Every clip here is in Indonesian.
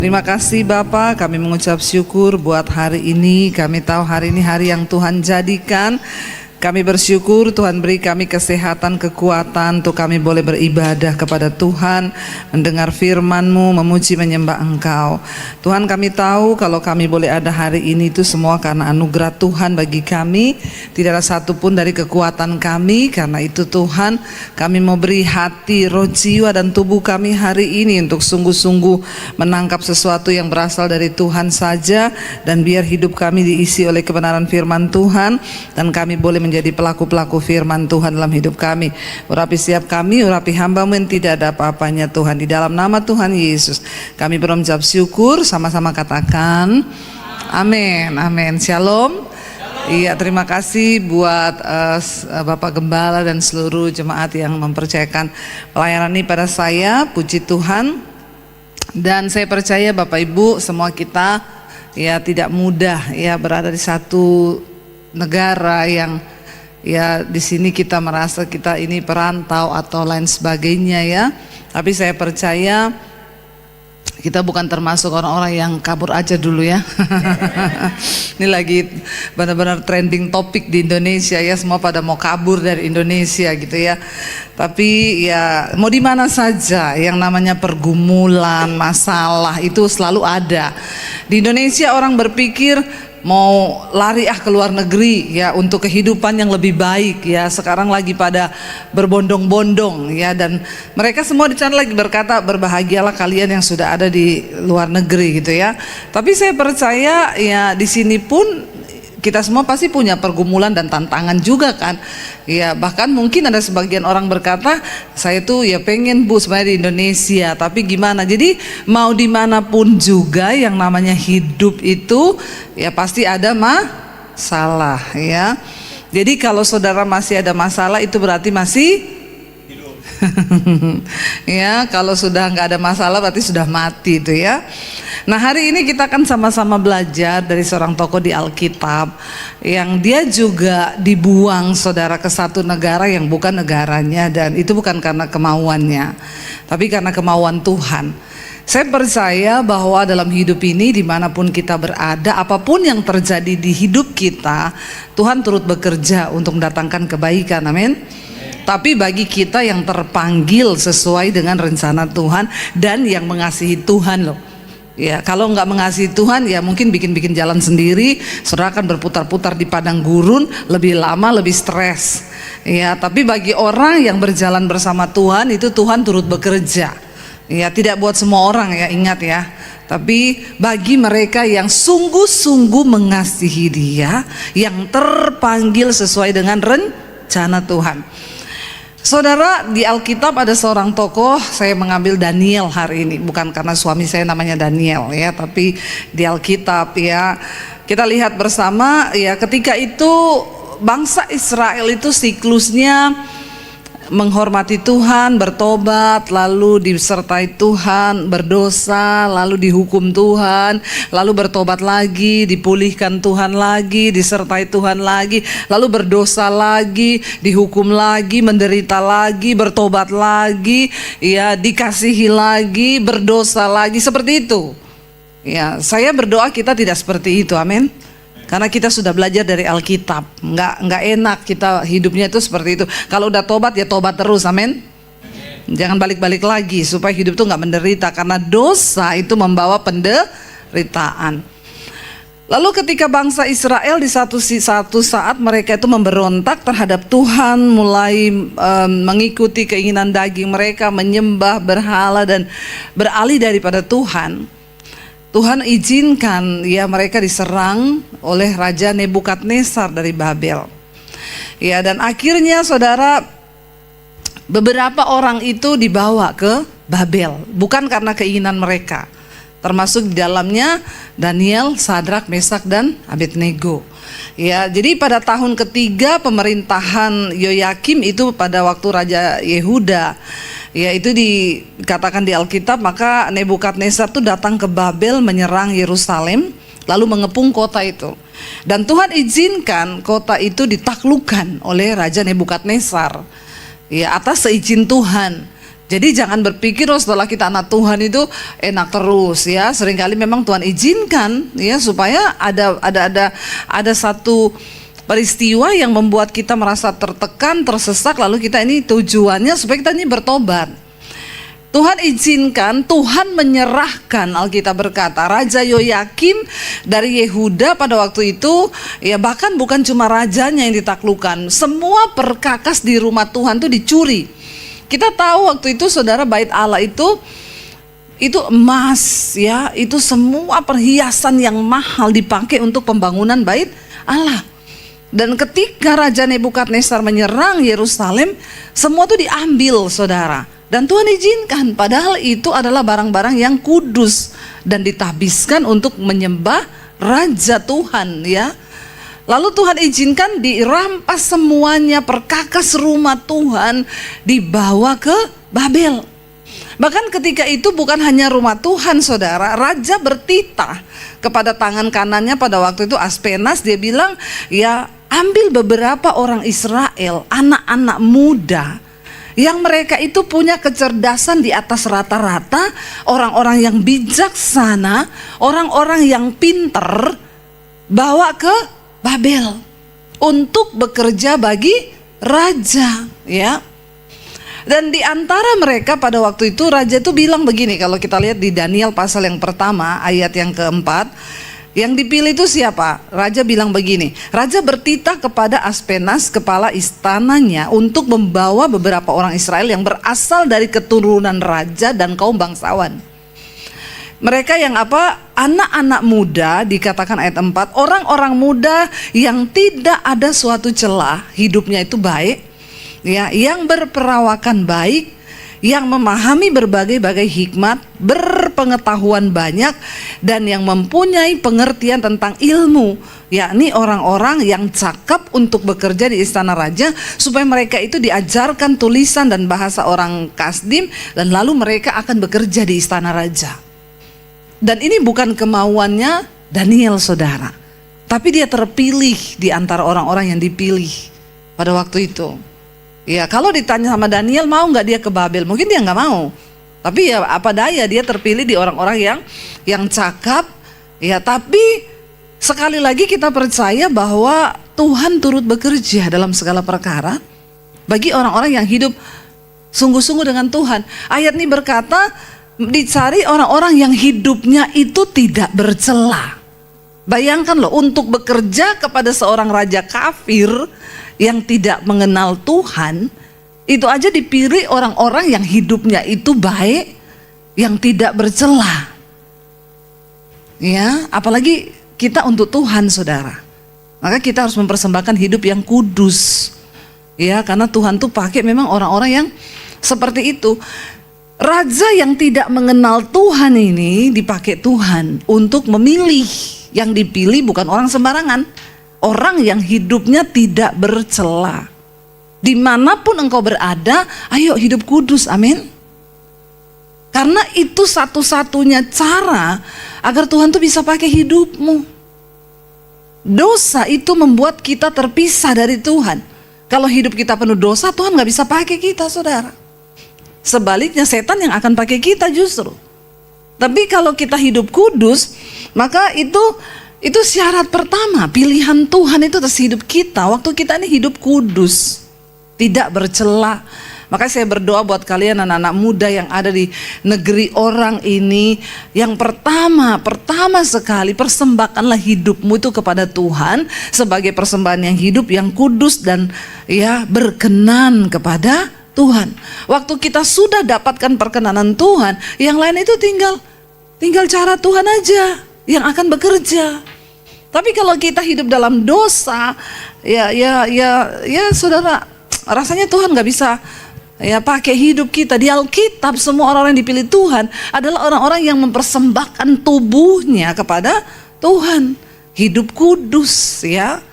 Terima kasih Bapak, kami mengucap syukur buat hari ini. Kami tahu hari ini hari yang Tuhan jadikan. Kami bersyukur Tuhan beri kami kesehatan, kekuatan untuk kami boleh beribadah kepada Tuhan, mendengar firman-Mu, memuji menyembah Engkau. Tuhan, kami tahu kalau kami boleh ada hari ini itu semua karena anugerah Tuhan bagi kami. Tidak ada satupun dari kekuatan kami. Karena itu Tuhan, kami mau beri hati, roh, jiwa dan tubuh kami hari ini untuk sungguh-sungguh menangkap sesuatu yang berasal dari Tuhan saja. Dan biar hidup kami diisi oleh kebenaran firman Tuhan, dan kami boleh menjadi pelaku-pelaku firman Tuhan dalam hidup kami. Urapi setiap kami, urapi hamba-Mu yang tidak ada apa-apanya Tuhan. Di dalam nama Tuhan Yesus kami berucap syukur, sama-sama katakan amin, amin. Shalom. Iya, terima kasih buat Bapak Gembala dan seluruh jemaat yang mempercayakan pelayanan ini pada saya. Puji Tuhan. Dan saya percaya Bapak Ibu semua kita ya tidak mudah ya berada di satu negara yang ya di sini kita merasa kita ini perantau atau lain sebagainya ya. Tapi saya percaya kita bukan termasuk orang-orang yang kabur aja dulu ya. Ini lagi benar-benar trending topik di Indonesia ya, semua pada mau kabur dari Indonesia gitu ya. Tapi ya mau di mana saja yang namanya pergumulan, masalah itu selalu ada. Di Indonesia orang berpikir mau lari ke luar negeri ya untuk kehidupan yang lebih baik ya. Sekarang lagi pada berbondong-bondong ya, dan mereka semua di sana lagi berkata berbahagialah kalian yang sudah ada di luar negeri gitu ya. Tapi saya percaya ya di sini pun kita semua pasti punya pergumulan dan tantangan juga kan ya. Bahkan mungkin ada sebagian orang berkata saya tuh ya pengen Bu sebenarnya di Indonesia, tapi gimana. Jadi mau dimanapun juga yang namanya hidup itu ya pasti ada masalah ya. Jadi kalau saudara masih ada masalah itu berarti masih ya, kalau sudah nggak ada masalah berarti sudah mati itu ya. Nah, hari ini kita akan sama-sama belajar dari seorang tokoh di Alkitab yang dia juga dibuang saudara ke satu negara yang bukan negaranya, dan itu bukan karena kemauannya tapi karena kemauan Tuhan. Saya percaya bahwa dalam hidup ini dimanapun kita berada, apapun yang terjadi di hidup kita, Tuhan turut bekerja untuk mendatangkan kebaikan, amin. Tapi bagi kita yang terpanggil sesuai dengan rencana Tuhan dan yang mengasihi Tuhan loh. Ya, kalau nggak mengasihi Tuhan ya mungkin bikin-bikin jalan sendiri, saudara akan berputar-putar di padang gurun, lebih lama, lebih stres. Ya, tapi bagi orang yang berjalan bersama Tuhan itu Tuhan turut bekerja. Ya, tidak buat semua orang ya, ingat ya. Tapi bagi mereka yang sungguh-sungguh mengasihi Dia, yang terpanggil sesuai dengan rencana Tuhan. Saudara, di Alkitab ada seorang tokoh, saya mengambil Daniel hari ini, bukan karena suami saya namanya Daniel ya, tapi di Alkitab ya. Kita lihat bersama ya, ketika itu bangsa Israel itu siklusnya menghormati Tuhan, bertobat, lalu disertai Tuhan, berdosa, lalu dihukum Tuhan, lalu bertobat lagi, dipulihkan Tuhan lagi, disertai Tuhan lagi, lalu berdosa lagi, dihukum lagi, menderita lagi, bertobat lagi, ya dikasihi lagi, berdosa lagi, seperti itu. Ya, saya berdoa kita tidak seperti itu, amin. Karena kita sudah belajar dari Alkitab, nggak enak kita hidupnya itu seperti itu. Kalau udah tobat ya tobat terus, amin. Jangan balik-balik lagi supaya hidup itu nggak menderita, karena dosa itu membawa penderitaan. Lalu ketika bangsa Israel di satu saat mereka itu memberontak terhadap Tuhan, mulai mengikuti keinginan daging mereka, menyembah berhala dan beralih daripada Tuhan. Tuhan izinkan ya mereka diserang oleh Raja Nebukadnezar dari Babel. Ya, dan akhirnya saudara, beberapa orang itu dibawa ke Babel bukan karena keinginan mereka. Termasuk di dalamnya Daniel, Sadrak, Mesak dan Abednego. Ya, jadi pada tahun ketiga pemerintahan Yoyakim itu pada waktu Raja Yehuda, ya itu dikatakan di Alkitab, maka Nebukadnezar itu datang ke Babel menyerang Yerusalem lalu mengepung kota itu. Dan Tuhan izinkan kota itu ditaklukkan oleh Raja Nebukadnezar ya atas seizin Tuhan. Jadi jangan berpikir setelah kita anak Tuhan itu enak terus ya. Seringkali memang Tuhan izinkan ya supaya ada satu peristiwa yang membuat kita merasa tertekan, tersesak, lalu kita ini tujuannya supaya kita ini bertobat. Tuhan izinkan, Tuhan menyerahkan, Alkitab berkata, Raja Yoyakim dari Yehuda pada waktu itu, ya bahkan bukan cuma rajanya yang ditaklukkan, semua perkakas di rumah Tuhan itu dicuri. Kita tahu waktu itu saudara, bait Allah itu emas ya, itu semua perhiasan yang mahal dipakai untuk pembangunan bait Allah. Dan ketika Raja Nebukadnezar menyerang Yerusalem, semua itu diambil saudara. Dan Tuhan izinkan, padahal itu adalah barang-barang yang kudus dan ditabiskan untuk menyembah Raja Tuhan ya. Lalu Tuhan izinkan dirampas semuanya, perkakas rumah Tuhan dibawa ke Babel. Bahkan ketika itu bukan hanya rumah Tuhan saudara, Raja bertitah kepada tangan kanannya pada waktu itu Aspenas, dia bilang ya ambil beberapa orang Israel, anak-anak muda yang mereka itu punya kecerdasan di atas rata-rata, orang-orang yang bijaksana, orang-orang yang pinter, bawa ke Babel untuk bekerja bagi raja ya. Dan di antara mereka pada waktu itu raja itu bilang begini, kalau kita lihat di Daniel pasal yang pertama ayat yang keempat, yang dipilih itu siapa? Raja bilang begini, raja bertitah kepada Aspenas kepala istananya untuk membawa beberapa orang Israel yang berasal dari keturunan raja dan kaum bangsawan. Mereka yang apa? Anak-anak muda, dikatakan ayat 4, orang-orang muda yang tidak ada suatu celah, hidupnya itu baik ya, yang berperawakan baik, yang memahami berbagai-bagai hikmat, berpengetahuan banyak, dan yang mempunyai pengertian tentang ilmu, yakni orang-orang yang cakap untuk bekerja di istana raja, supaya mereka itu diajarkan tulisan dan bahasa orang Kasdim, dan lalu mereka akan bekerja di istana raja. Dan ini bukan kemauannya Daniel saudara, tapi dia terpilih di antara orang-orang yang dipilih pada waktu itu. Ya kalau ditanya sama Daniel mau nggak dia ke Babel, mungkin dia nggak mau. Tapi ya apa daya, dia terpilih di orang-orang yang cakap. Ya tapi sekali lagi kita percaya bahwa Tuhan turut bekerja dalam segala perkara bagi orang-orang yang hidup sungguh-sungguh dengan Tuhan. Ayat ini berkata, dicari orang-orang yang hidupnya itu tidak bercela. Bayangkan loh, untuk bekerja kepada seorang raja kafir yang tidak mengenal Tuhan, itu aja dipilih orang-orang yang hidupnya itu baik, yang tidak bercela. Ya, apalagi kita untuk Tuhan saudara. Maka kita harus mempersembahkan hidup yang kudus. Ya, karena Tuhan tuh pakai memang orang-orang yang seperti itu. Raja yang tidak mengenal Tuhan ini dipakai Tuhan untuk memilih. Yang dipilih bukan orang sembarangan, orang yang hidupnya tidak bercela. Dimanapun engkau berada, ayo hidup kudus, amin. Karena itu satu-satunya cara agar Tuhan tuh bisa pakai hidupmu. Dosa itu membuat kita terpisah dari Tuhan. Kalau hidup kita penuh dosa, Tuhan gak bisa pakai kita saudara. Sebaliknya setan yang akan pakai kita justru. Tapi kalau kita hidup kudus, maka itu syarat pertama, pilihan Tuhan itu atas hidup kita. Waktu kita ini hidup kudus, tidak bercela. Maka saya berdoa buat kalian anak-anak muda yang ada di negeri orang ini. Yang pertama sekali, persembahkanlah hidupmu itu kepada Tuhan sebagai persembahan yang hidup, yang kudus dan ya berkenan kepada Tuhan. Waktu kita sudah dapatkan perkenanan Tuhan, yang lain itu tinggal cara Tuhan aja yang akan bekerja. Tapi kalau kita hidup dalam dosa, ya saudara, rasanya Tuhan nggak bisa ya pakai hidup kita. Di Alkitab semua orang-orang yang dipilih Tuhan adalah orang-orang yang mempersembahkan tubuhnya kepada Tuhan, hidup kudus ya.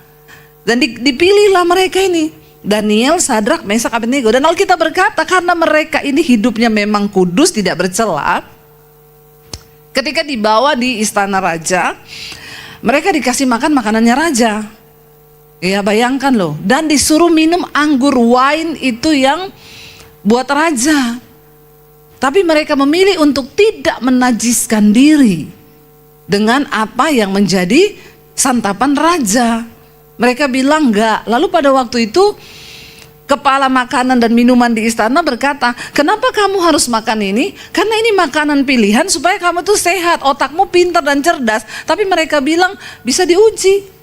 Dan dipilihlah mereka ini, Daniel, Sadrak, Mesak, Abednego. Dan Alkitab berkata karena mereka ini hidupnya memang kudus, tidak bercela, ketika dibawa di istana raja, mereka dikasih makan makanannya raja. Ya bayangkan loh, dan disuruh minum anggur wine itu yang buat raja. Tapi mereka memilih untuk tidak menajiskan diri dengan apa yang menjadi santapan raja. Mereka bilang enggak. Lalu pada waktu itu kepala makanan dan minuman di istana berkata, kenapa kamu harus makan ini? Karena ini makanan pilihan supaya kamu tuh sehat, otakmu pintar dan cerdas. Tapi mereka bilang bisa diuji.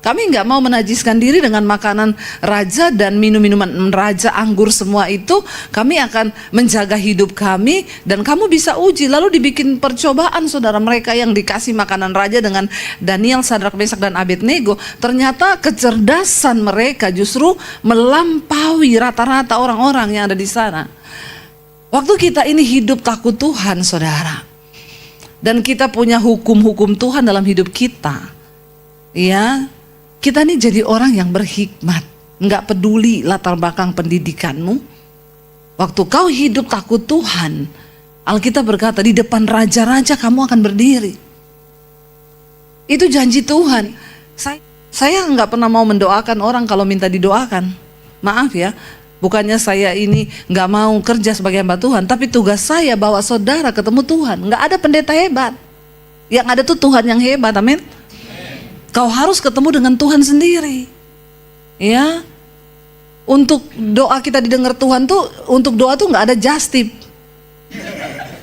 Kami nggak mau menajiskan diri dengan makanan raja dan minum-minuman raja, anggur, semua itu. Kami akan menjaga hidup kami dan kamu bisa uji. Lalu dibikin percobaan, saudara, mereka yang dikasih makanan raja dengan Daniel, Sadrak, Mesak, dan Abednego. Ternyata kecerdasan mereka justru melampaui rata-rata orang-orang yang ada di sana. Waktu kita ini hidup takut Tuhan, saudara, dan kita punya hukum-hukum Tuhan dalam hidup kita, ya, kita nih jadi orang yang berhikmat. Nggak peduli latar belakang pendidikanmu. Waktu kau hidup takut Tuhan, Alkitab berkata di depan raja-raja kamu akan berdiri. Itu janji Tuhan. Saya nggak pernah mau mendoakan orang kalau minta didoakan. Maaf ya, bukannya saya ini nggak mau kerja sebagai hamba Tuhan, tapi tugas saya bawa saudara ketemu Tuhan. Nggak ada pendeta hebat. Yang ada tuh Tuhan yang hebat, amin. Kau harus ketemu dengan Tuhan sendiri. Ya. Untuk doa kita didengar Tuhan tuh, untuk doa tuh nggak ada just tip.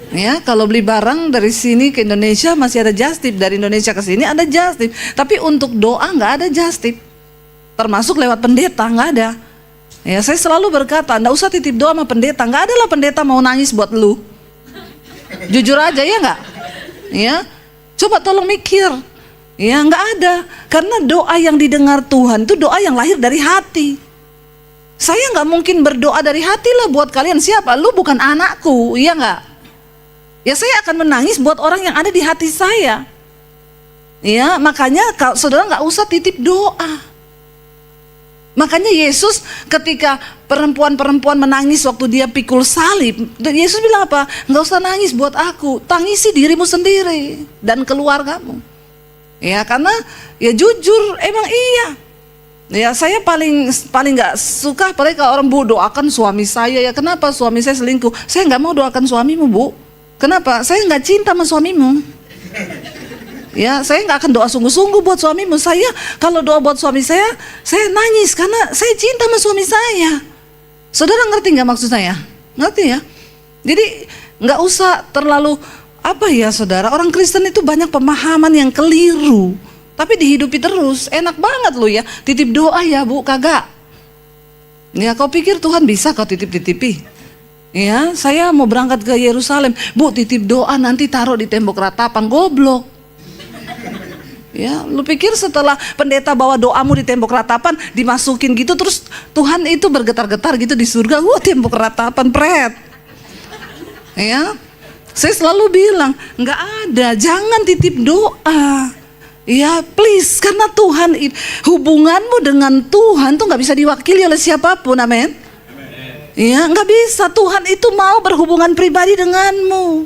Ya, kalau beli barang dari sini ke Indonesia masih ada just tip, dari Indonesia ke sini ada just tip. Tapi untuk doa nggak ada just tip. Termasuk lewat pendeta nggak ada. Ya, saya selalu berkata, nggak usah titip doa sama pendeta. Nggak ada lah pendeta mau nangis buat lu. Jujur aja, ya nggak? Ya, coba tolong mikir. Ya, nggak ada. Karena doa yang didengar Tuhan itu doa yang lahir dari hati. Saya nggak mungkin berdoa dari hati lah buat kalian. Siapa? Lu bukan anakku, iya nggak? Ya, saya akan menangis buat orang yang ada di hati saya. Ya, makanya saudara nggak usah titip doa. Makanya Yesus ketika perempuan-perempuan menangis waktu dia pikul salib, Yesus bilang apa? Nggak usah nangis buat aku, tangisi dirimu sendiri dan keluargamu. Ya, karena ya jujur emang iya. Ya, saya paling nggak suka apalagi kalau orang, Bu, doakan suami saya. Ya, kenapa suami saya selingkuh? Saya nggak mau doakan suamimu, Bu. Kenapa? Saya nggak cinta sama suamimu. Ya, saya nggak akan doa sungguh-sungguh buat suamimu. Saya kalau doa buat suami saya nangis karena saya cinta sama suami saya. Saudara ngerti nggak maksud saya? Ngerti ya? Jadi nggak usah terlalu apa ya, saudara, orang Kristen itu banyak pemahaman yang keliru, tapi dihidupi terus. Enak banget lo ya, titip doa ya, Bu, kagak. Ya, kau pikir Tuhan bisa kau titip-titipi? Ya, saya mau berangkat ke Yerusalem, Bu, titip doa nanti taruh di tembok ratapan, goblok. Ya, lu pikir setelah pendeta bawa doamu di tembok ratapan, dimasukin gitu, terus Tuhan itu bergetar-getar gitu di surga, tembok ratapan, pret. Ya, saya selalu bilang, nggak ada, jangan titip doa. Ya, please, karena Tuhan, hubunganmu dengan Tuhan tuh nggak bisa diwakili oleh siapapun, amin. Ya, nggak bisa. Tuhan itu mau berhubungan pribadi denganmu.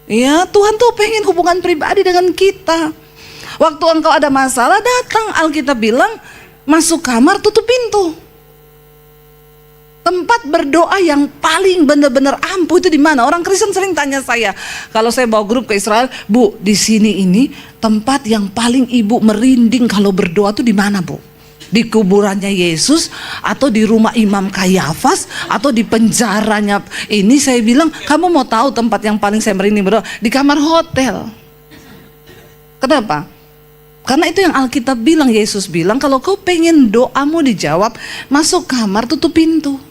Ya, Tuhan tuh pengen hubungan pribadi dengan kita. Waktu engkau ada masalah, datang, Alkitab bilang, masuk kamar, tutup pintu. Tempat berdoa yang paling benar-benar ampuh itu di mana? Orang Kristen sering tanya saya, kalau saya bawa grup ke Israel, Bu, di sini ini tempat yang paling ibu merinding kalau berdoa tuh di mana, Bu? Di kuburannya Yesus atau di rumah Imam Kayafas atau di penjaranya ini? Saya bilang, kamu mau tahu tempat yang paling saya merinding berdoa? Di kamar hotel. Kenapa? Karena itu yang Alkitab bilang, Yesus bilang, kalau kau pengen doamu dijawab, masuk kamar, tutup pintu.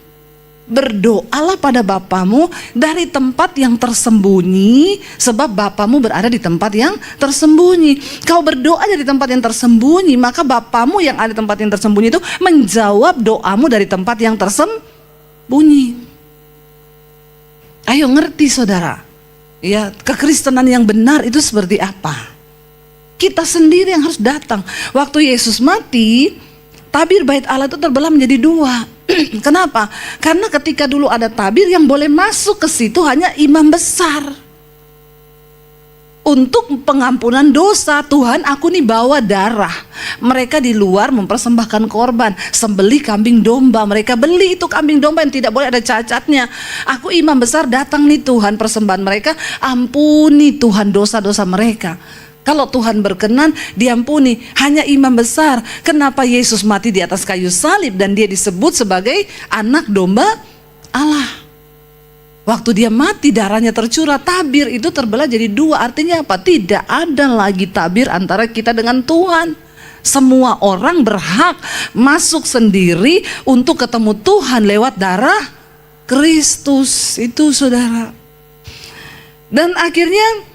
Berdoalah pada Bapamu dari tempat yang tersembunyi, sebab Bapamu berada di tempat yang tersembunyi. Kau berdoa dari tempat yang tersembunyi, maka Bapamu yang ada di tempat yang tersembunyi itu menjawab doamu dari tempat yang tersembunyi. Ayo ngerti, saudara. Ya, kekristenan yang benar itu seperti apa? Kita sendiri yang harus datang. Waktu Yesus mati, tabir bait Allah itu terbelah menjadi dua. Kenapa? Karena ketika dulu ada tabir, yang boleh masuk ke situ hanya imam besar. Untuk pengampunan dosa, Tuhan, aku nih bawa darah. mereka di luar mempersembahkan korban, sembelih kambing domba. Mereka beli itu kambing domba yang tidak boleh ada cacatnya. Aku imam besar datang nih Tuhan, persembahan mereka, ampuni Tuhan dosa-dosa mereka. Kalau Tuhan berkenan, diampuni. Hanya imam besar. Kenapa Yesus mati di atas kayu salib dan dia disebut sebagai anak domba Allah? Waktu dia mati darahnya tercurah, tabir itu terbelah jadi dua. Artinya apa? Tidak ada lagi tabir antara kita dengan Tuhan. Semua orang berhak masuk sendiri untuk ketemu Tuhan lewat darah Kristus. Itu saudara. Dan akhirnya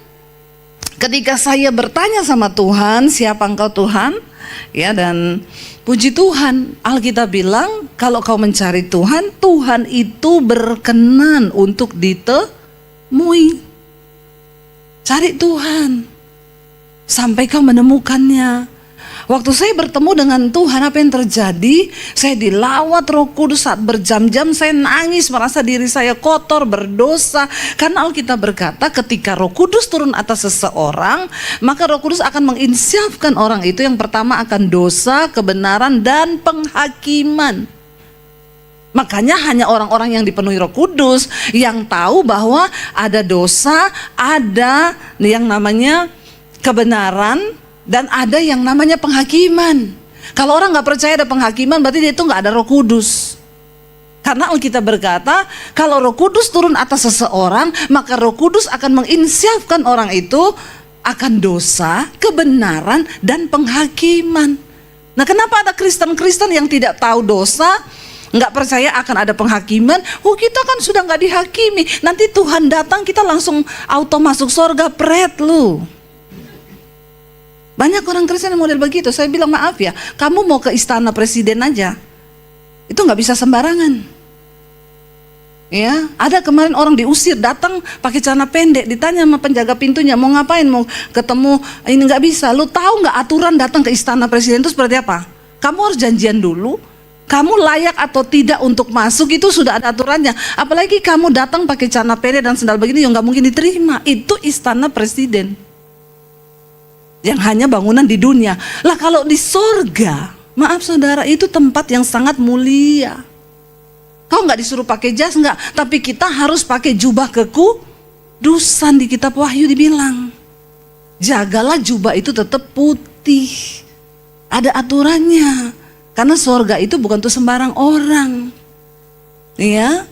ketika saya bertanya sama Tuhan, siapa engkau Tuhan? Ya, dan puji Tuhan, Alkitab bilang kalau kau mencari Tuhan, Tuhan itu berkenan untuk ditemui. Cari Tuhan sampai kau menemukannya. Waktu saya bertemu dengan Tuhan, apa yang terjadi? Saya dilawat Roh Kudus saat berjam-jam. Saya nangis, merasa diri saya kotor, berdosa. Karena Alkitab berkata ketika Roh Kudus turun atas seseorang, maka Roh Kudus akan menginsyafkan orang itu. Yang pertama akan dosa, kebenaran, dan penghakiman. Makanya hanya orang-orang yang dipenuhi Roh Kudus yang tahu bahwa ada dosa, ada yang namanya kebenaran, dan ada yang namanya penghakiman. Kalau orang gak percaya ada penghakiman, berarti dia itu gak ada Roh Kudus. Karena Alkitab berkata, kalau Roh Kudus turun atas seseorang, maka Roh Kudus akan menginsyafkan orang itu akan dosa, kebenaran, dan penghakiman. Nah, kenapa ada Kristen-Kristen yang tidak tahu dosa, nggak percaya akan ada penghakiman? Oh, kita kan sudah nggak dihakimi. Nanti Tuhan datang, kita langsung auto masuk surga, pret lu. Banyak orang Kristen yang model begitu. Saya bilang maaf ya, kamu mau ke istana presiden aja, itu nggak bisa sembarangan. Ya, ada kemarin orang diusir, datang pakai celana pendek, ditanya sama penjaga pintunya mau ngapain, mau ketemu ini, nggak bisa. Lu tahu nggak aturan datang ke istana presiden itu seperti apa? Kamu harus janjian dulu. Kamu layak atau tidak untuk masuk itu sudah ada aturannya. Apalagi kamu datang pakai celana pendek dan sandal begini, yang nggak mungkin diterima. Itu istana presiden yang hanya bangunan di dunia. Lah kalau di sorga, maaf saudara, itu tempat yang sangat mulia. Kau nggak disuruh pakai jas, nggak, tapi kita harus pakai jubah kekudusan. Di kitab Wahyu dibilang, jagalah jubah itu tetap putih. Ada aturannya, karena sorga itu bukan untuk sembarang orang. Ya,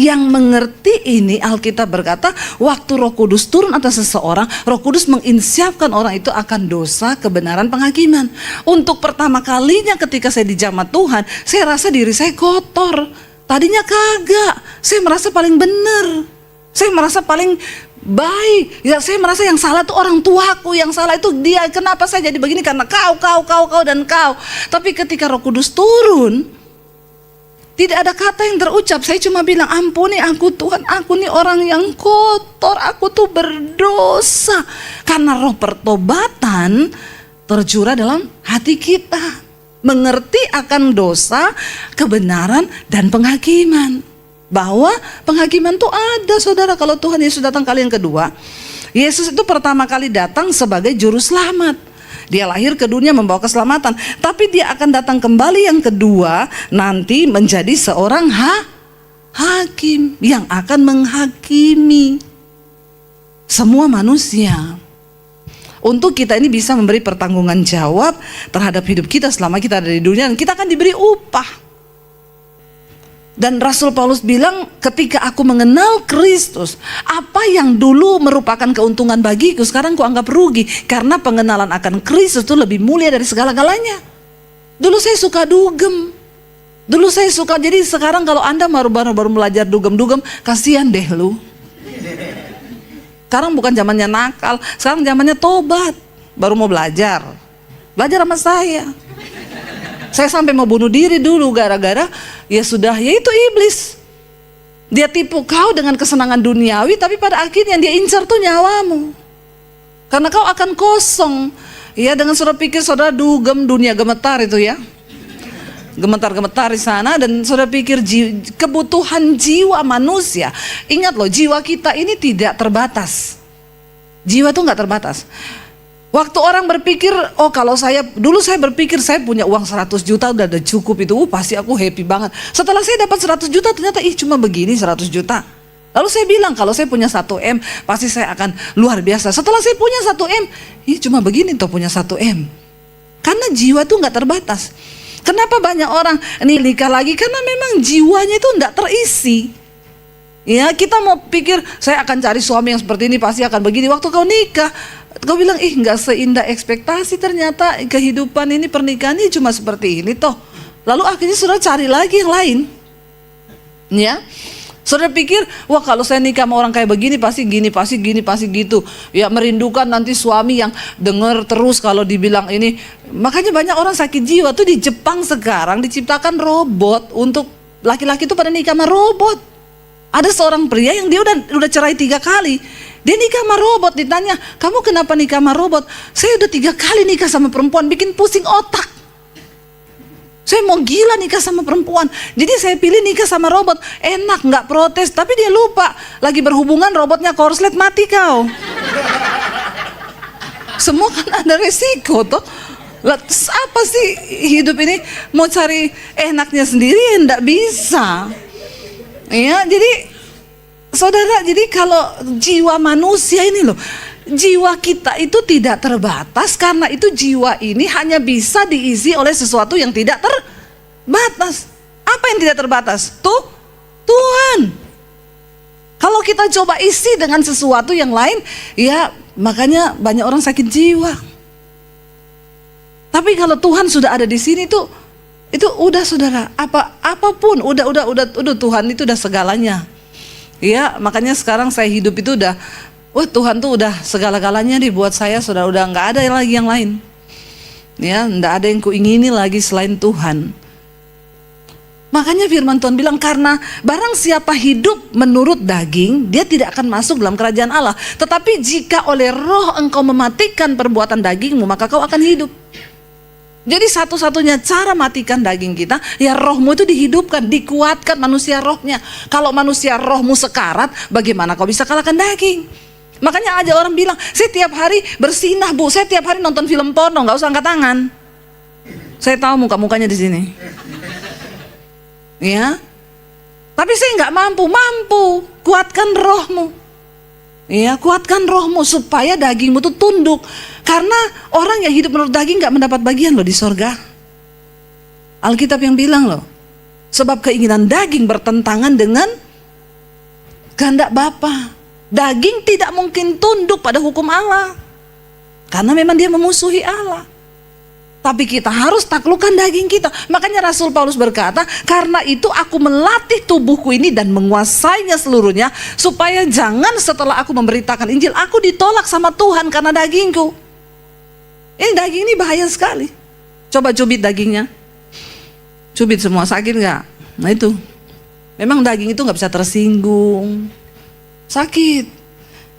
yang mengerti ini, Alkitab berkata, waktu Roh Kudus turun atas seseorang, Roh Kudus menginsyafkan orang itu akan dosa, kebenaran, penghakiman. Untuk pertama kalinya ketika saya dijamah Tuhan, saya rasa diri saya kotor. Tadinya kagak, saya merasa paling benar, saya merasa paling baik. Ya, saya merasa yang salah itu orang tuaku, yang salah itu dia. Kenapa saya jadi begini? Karena kau, dan kau. Tapi ketika Roh Kudus turun, tidak ada kata yang terucap. Saya cuma bilang, ampuni aku Tuhan, aku nih orang yang kotor, aku tuh berdosa. Karena roh pertobatan tercurah dalam hati kita, mengerti akan dosa, kebenaran, dan penghakiman. Bahwa penghakiman tuh ada saudara. Kalau Tuhan Yesus datang kali yang kedua, Yesus itu pertama kali datang sebagai juru selamat. Dia lahir ke dunia membawa keselamatan, tapi dia akan datang kembali yang kedua nanti menjadi seorang hakim yang akan menghakimi semua manusia. Untuk kita ini bisa memberi pertanggungan jawab terhadap hidup kita selama kita ada di dunia, dan kita akan diberi upah. Dan Rasul Paulus bilang, ketika aku mengenal Kristus, apa yang dulu merupakan keuntungan bagiku, sekarang ku anggap rugi. Karena pengenalan akan Kristus itu lebih mulia dari segala-galanya. Dulu saya suka dugem. Dulu saya suka, jadi sekarang kalau Anda baru belajar dugem-dugem, kasihan deh lu. Sekarang bukan zamannya nakal, sekarang zamannya tobat. Baru mau belajar sama saya. Saya sampai mau bunuh diri dulu gara-gara ya sudah, yaitu iblis. Dia tipu kau dengan kesenangan duniawi, tapi pada akhirnya dia incar tuh nyawamu. Karena kau akan kosong. Ya, dengan saudara pikir saudara dugem, dunia gemetar itu ya. Gemetar-gemetar di sana, dan saudara pikir kebutuhan jiwa manusia. Ingat loh, jiwa kita ini tidak terbatas. Jiwa tuh nggak terbatas. Waktu orang berpikir, oh kalau dulu saya berpikir saya punya uang 100 juta udah ada cukup itu, pasti aku happy banget. Setelah saya dapat 100 juta ternyata cuma begini 100 juta. Lalu saya bilang kalau saya punya 1 M pasti saya akan luar biasa. Setelah saya punya 1 M, cuma begini tuh punya 1 M. Karena jiwa tuh nggak terbatas. Kenapa banyak orang ini nikah lagi? Karena memang jiwanya itu nggak terisi. Ya, kita mau pikir saya akan cari suami yang seperti ini pasti akan begini. Waktu kau nikah, kau bilang nggak seindah ekspektasi, ternyata kehidupan ini, pernikahan ini cuma seperti ini toh. Lalu akhirnya saudara cari lagi yang lain. Ya, saudara pikir, wah kalau saya nikah sama orang kayak begini pasti gini, pasti gini, pasti gitu. Ya, merindukan nanti suami yang dengar terus kalau dibilang ini. Makanya banyak orang sakit jiwa tuh di Jepang sekarang diciptakan robot untuk laki-laki itu pada nikah sama robot. Ada seorang pria yang dia udah cerai 3 kali. Dia nikah sama robot, ditanya, kamu kenapa nikah sama robot? Saya udah 3 kali nikah sama perempuan, bikin pusing otak. Saya mau gila nikah sama perempuan. Jadi saya pilih nikah sama robot. Enak, nggak protes. Tapi dia lupa, lagi berhubungan robotnya korslet, mati kau. Semua kan ada resiko toh. Apa sih hidup ini? Mau cari enaknya sendiri nggak bisa. Ya, jadi saudara, jadi kalau jiwa manusia ini loh, jiwa kita itu tidak terbatas, karena itu jiwa ini hanya bisa diisi oleh sesuatu yang tidak terbatas. Apa yang tidak terbatas? Tuhan. Kalau kita coba isi dengan sesuatu yang lain, ya makanya banyak orang sakit jiwa. Tapi kalau Tuhan sudah ada di sini tuh, itu udah saudara, apapun udah Tuhan itu udah segalanya. Ya, makanya sekarang saya hidup itu udah, wah Tuhan tuh udah segala-galanya nih buat saya, sudah udah nggak ada lagi yang lain. Ya, nggak ada yang kuingini lagi selain Tuhan. Makanya firman Tuhan bilang, karena barang siapa hidup menurut daging, dia tidak akan masuk dalam kerajaan Allah. Tetapi jika oleh roh engkau mematikan perbuatan dagingmu, maka kau akan hidup. Jadi satu-satunya cara matikan daging kita, ya rohmu itu dihidupkan, dikuatkan manusia rohnya. Kalau manusia rohmu sekarat, bagaimana kau bisa kalahkan daging? Makanya aja orang bilang, saya tiap hari bersinah bu, saya tiap hari nonton film porno, nggak usah angkat tangan. Saya tahu muka-mukanya di sini. Ya, tapi saya nggak mampu, kuatkan rohmu. Ya, kuatkan rohmu supaya dagingmu tuh tunduk. Karena orang yang hidup menurut daging gak mendapat bagian loh di sorga. Alkitab yang bilang loh, sebab keinginan daging bertentangan dengan kehendak Bapa. Daging tidak mungkin tunduk pada hukum Allah, karena memang dia memusuhi Allah. Tapi kita harus taklukkan daging kita. Makanya Rasul Paulus berkata, karena itu aku melatih tubuhku ini dan menguasainya seluruhnya, supaya jangan setelah aku memberitakan Injil, aku ditolak sama Tuhan karena dagingku. Ini daging ini bahaya sekali. Coba cubit dagingnya. Cubit semua, sakit gak? Nah itu, memang daging itu gak bisa tersinggung. Sakit.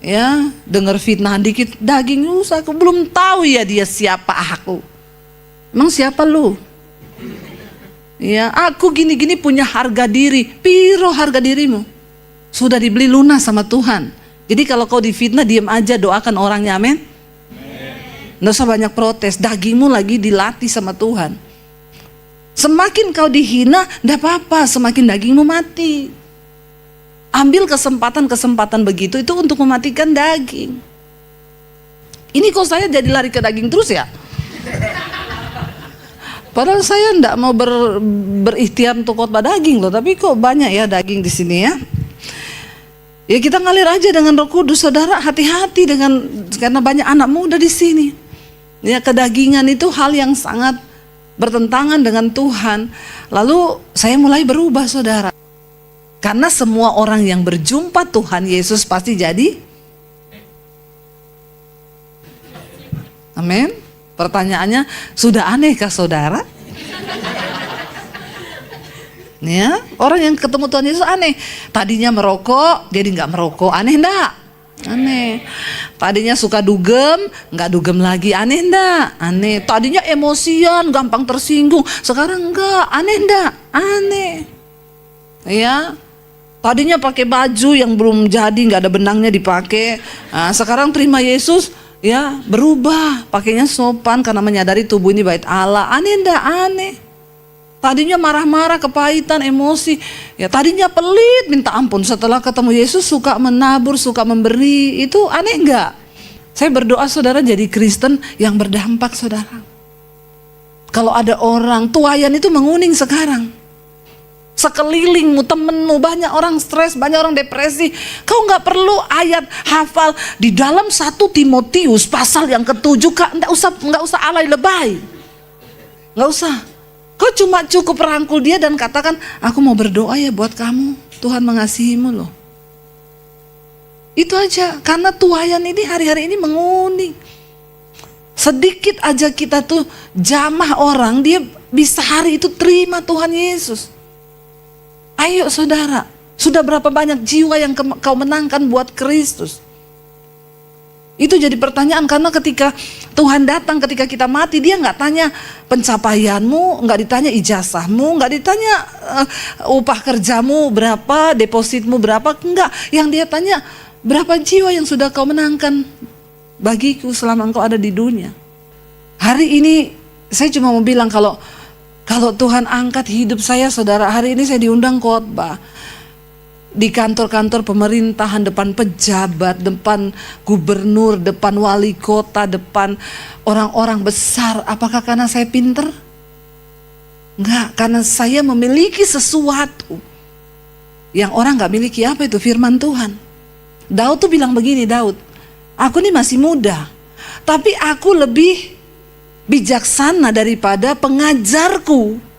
Ya, dengar fitnah dikit, daging aku belum tahu ya dia siapa aku. Emang siapa lu? Ya, aku gini-gini punya harga diri. Piro harga dirimu? Sudah dibeli lunas sama Tuhan. Jadi kalau kau difitnah, diam aja, doakan orangnya, amin. Nggak usah banyak protes. Dagingmu lagi dilatih sama Tuhan. Semakin kau dihina, nggak apa-apa, semakin dagingmu mati. Ambil kesempatan-kesempatan begitu itu untuk mematikan daging. Ini kok saya jadi lari ke daging terus ya? Padahal saya enggak mau berikhtiar untuk khotbah daging loh, tapi kok banyak ya daging di sini ya. Ya kita ngalir aja dengan Roh Kudus, saudara, hati-hati karena banyak anak muda di sini. Ya, kedagingan itu hal yang sangat bertentangan dengan Tuhan. Lalu saya mulai berubah, saudara. Karena semua orang yang berjumpa Tuhan Yesus pasti jadi. Amin. Pertanyaannya, sudah anehkah saudara? Ya, orang yang ketemu Tuhan Yesus aneh. Tadinya merokok, jadi nggak merokok. Aneh enggak? Aneh. Tadinya suka dugem, nggak dugem lagi. Aneh enggak? Aneh. Tadinya emosian, gampang tersinggung. Sekarang enggak. Aneh enggak? Aneh. Ya. Tadinya pakai baju yang belum jadi, nggak ada benangnya dipakai. Nah, sekarang terima Yesus, ya berubah, pakainya sopan karena menyadari tubuh ini bait Allah. Aneh enggak? Aneh. Tadinya marah-marah, kepahitan, emosi, ya tadinya pelit, minta ampun. Setelah ketemu Yesus suka menabur, suka memberi. Itu aneh enggak? Saya berdoa saudara jadi Kristen yang berdampak saudara. Kalau ada orang, tuayan itu menguning sekarang. Sekelilingmu, temenmu, banyak orang stres, banyak orang depresi. Kau nggak perlu ayat hafal di dalam 1 Timotius pasal yang ke-7. Nggak usah alay lebay, nggak usah. Kau cuma cukup rangkul dia dan katakan, aku mau berdoa ya buat kamu, Tuhan mengasihimu loh. Itu aja, karena tuayan ini hari-hari ini menguning. Sedikit aja kita tuh jamah orang, dia bisa hari itu terima Tuhan Yesus. Ayo saudara, sudah berapa banyak jiwa yang kau menangkan buat Kristus? Itu jadi pertanyaan, karena ketika Tuhan datang, ketika kita mati, dia nggak tanya pencapaianmu, nggak ditanya ijazahmu, nggak ditanya upah kerjamu berapa, depositmu berapa, enggak. Yang dia tanya, berapa jiwa yang sudah kau menangkan bagiku selama engkau ada di dunia. Hari ini saya cuma mau bilang, kalau Tuhan angkat hidup saya saudara, hari ini saya diundang khotbah di kantor-kantor pemerintahan, depan pejabat, depan gubernur, depan wali kota, depan orang-orang besar. Apakah karena saya pinter? Enggak, karena saya memiliki sesuatu yang orang gak miliki. Apa itu? Firman Tuhan. Daud tuh bilang begini, Daud, aku ini masih muda, tapi aku lebih bijaksana daripada pengajarku.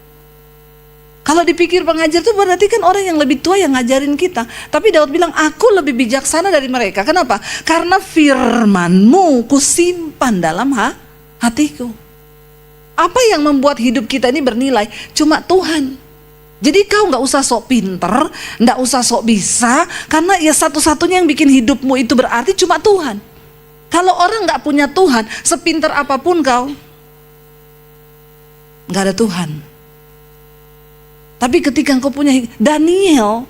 Kalau dipikir pengajar itu berarti kan orang yang lebih tua yang ngajarin kita. Tapi Daud bilang, aku lebih bijaksana dari mereka. Kenapa? Karena firman-Mu kusimpan dalam hatiku. Apa yang membuat hidup kita ini bernilai? Cuma Tuhan. Jadi kau gak usah sok pinter, gak usah sok bisa, karena ya satu-satunya yang bikin hidupmu itu berarti cuma Tuhan. Kalau orang gak punya Tuhan, sepinter apapun kau, gak ada Tuhan. Tapi ketika engkau punya Daniel,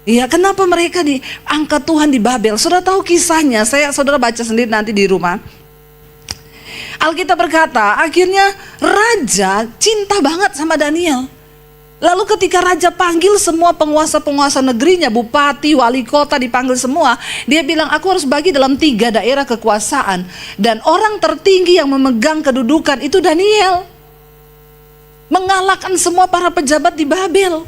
ya kenapa mereka diangkat Tuhan di Babel? Saudara tahu kisahnya, saudara baca sendiri nanti di rumah. Alkitab berkata, akhirnya raja cinta banget sama Daniel. Lalu ketika raja panggil semua penguasa-penguasa negerinya, bupati, wali kota dipanggil semua, dia bilang, aku harus bagi dalam 3 daerah kekuasaan. Dan orang tertinggi yang memegang kedudukan itu Daniel. Mengalahkan semua para pejabat di Babel.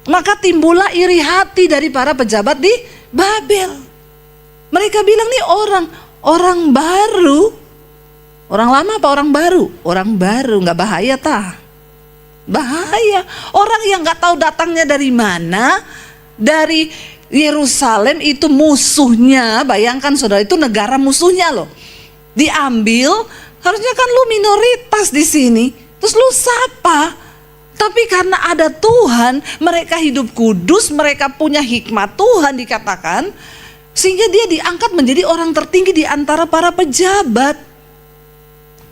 Maka timbullah iri hati dari para pejabat di Babel. Mereka bilang, nih orang baru. Orang lama apa orang baru? Orang baru, gak bahaya tah? Bahaya. Orang yang gak tahu datangnya dari mana, dari Yerusalem itu musuhnya. Bayangkan saudara, itu negara musuhnya loh. Diambil, harusnya kan lu minoritas di sini. Terus lu sapa? Tapi karena ada Tuhan, mereka hidup kudus, mereka punya hikmat Tuhan dikatakan, sehingga dia diangkat menjadi orang tertinggi di antara para pejabat.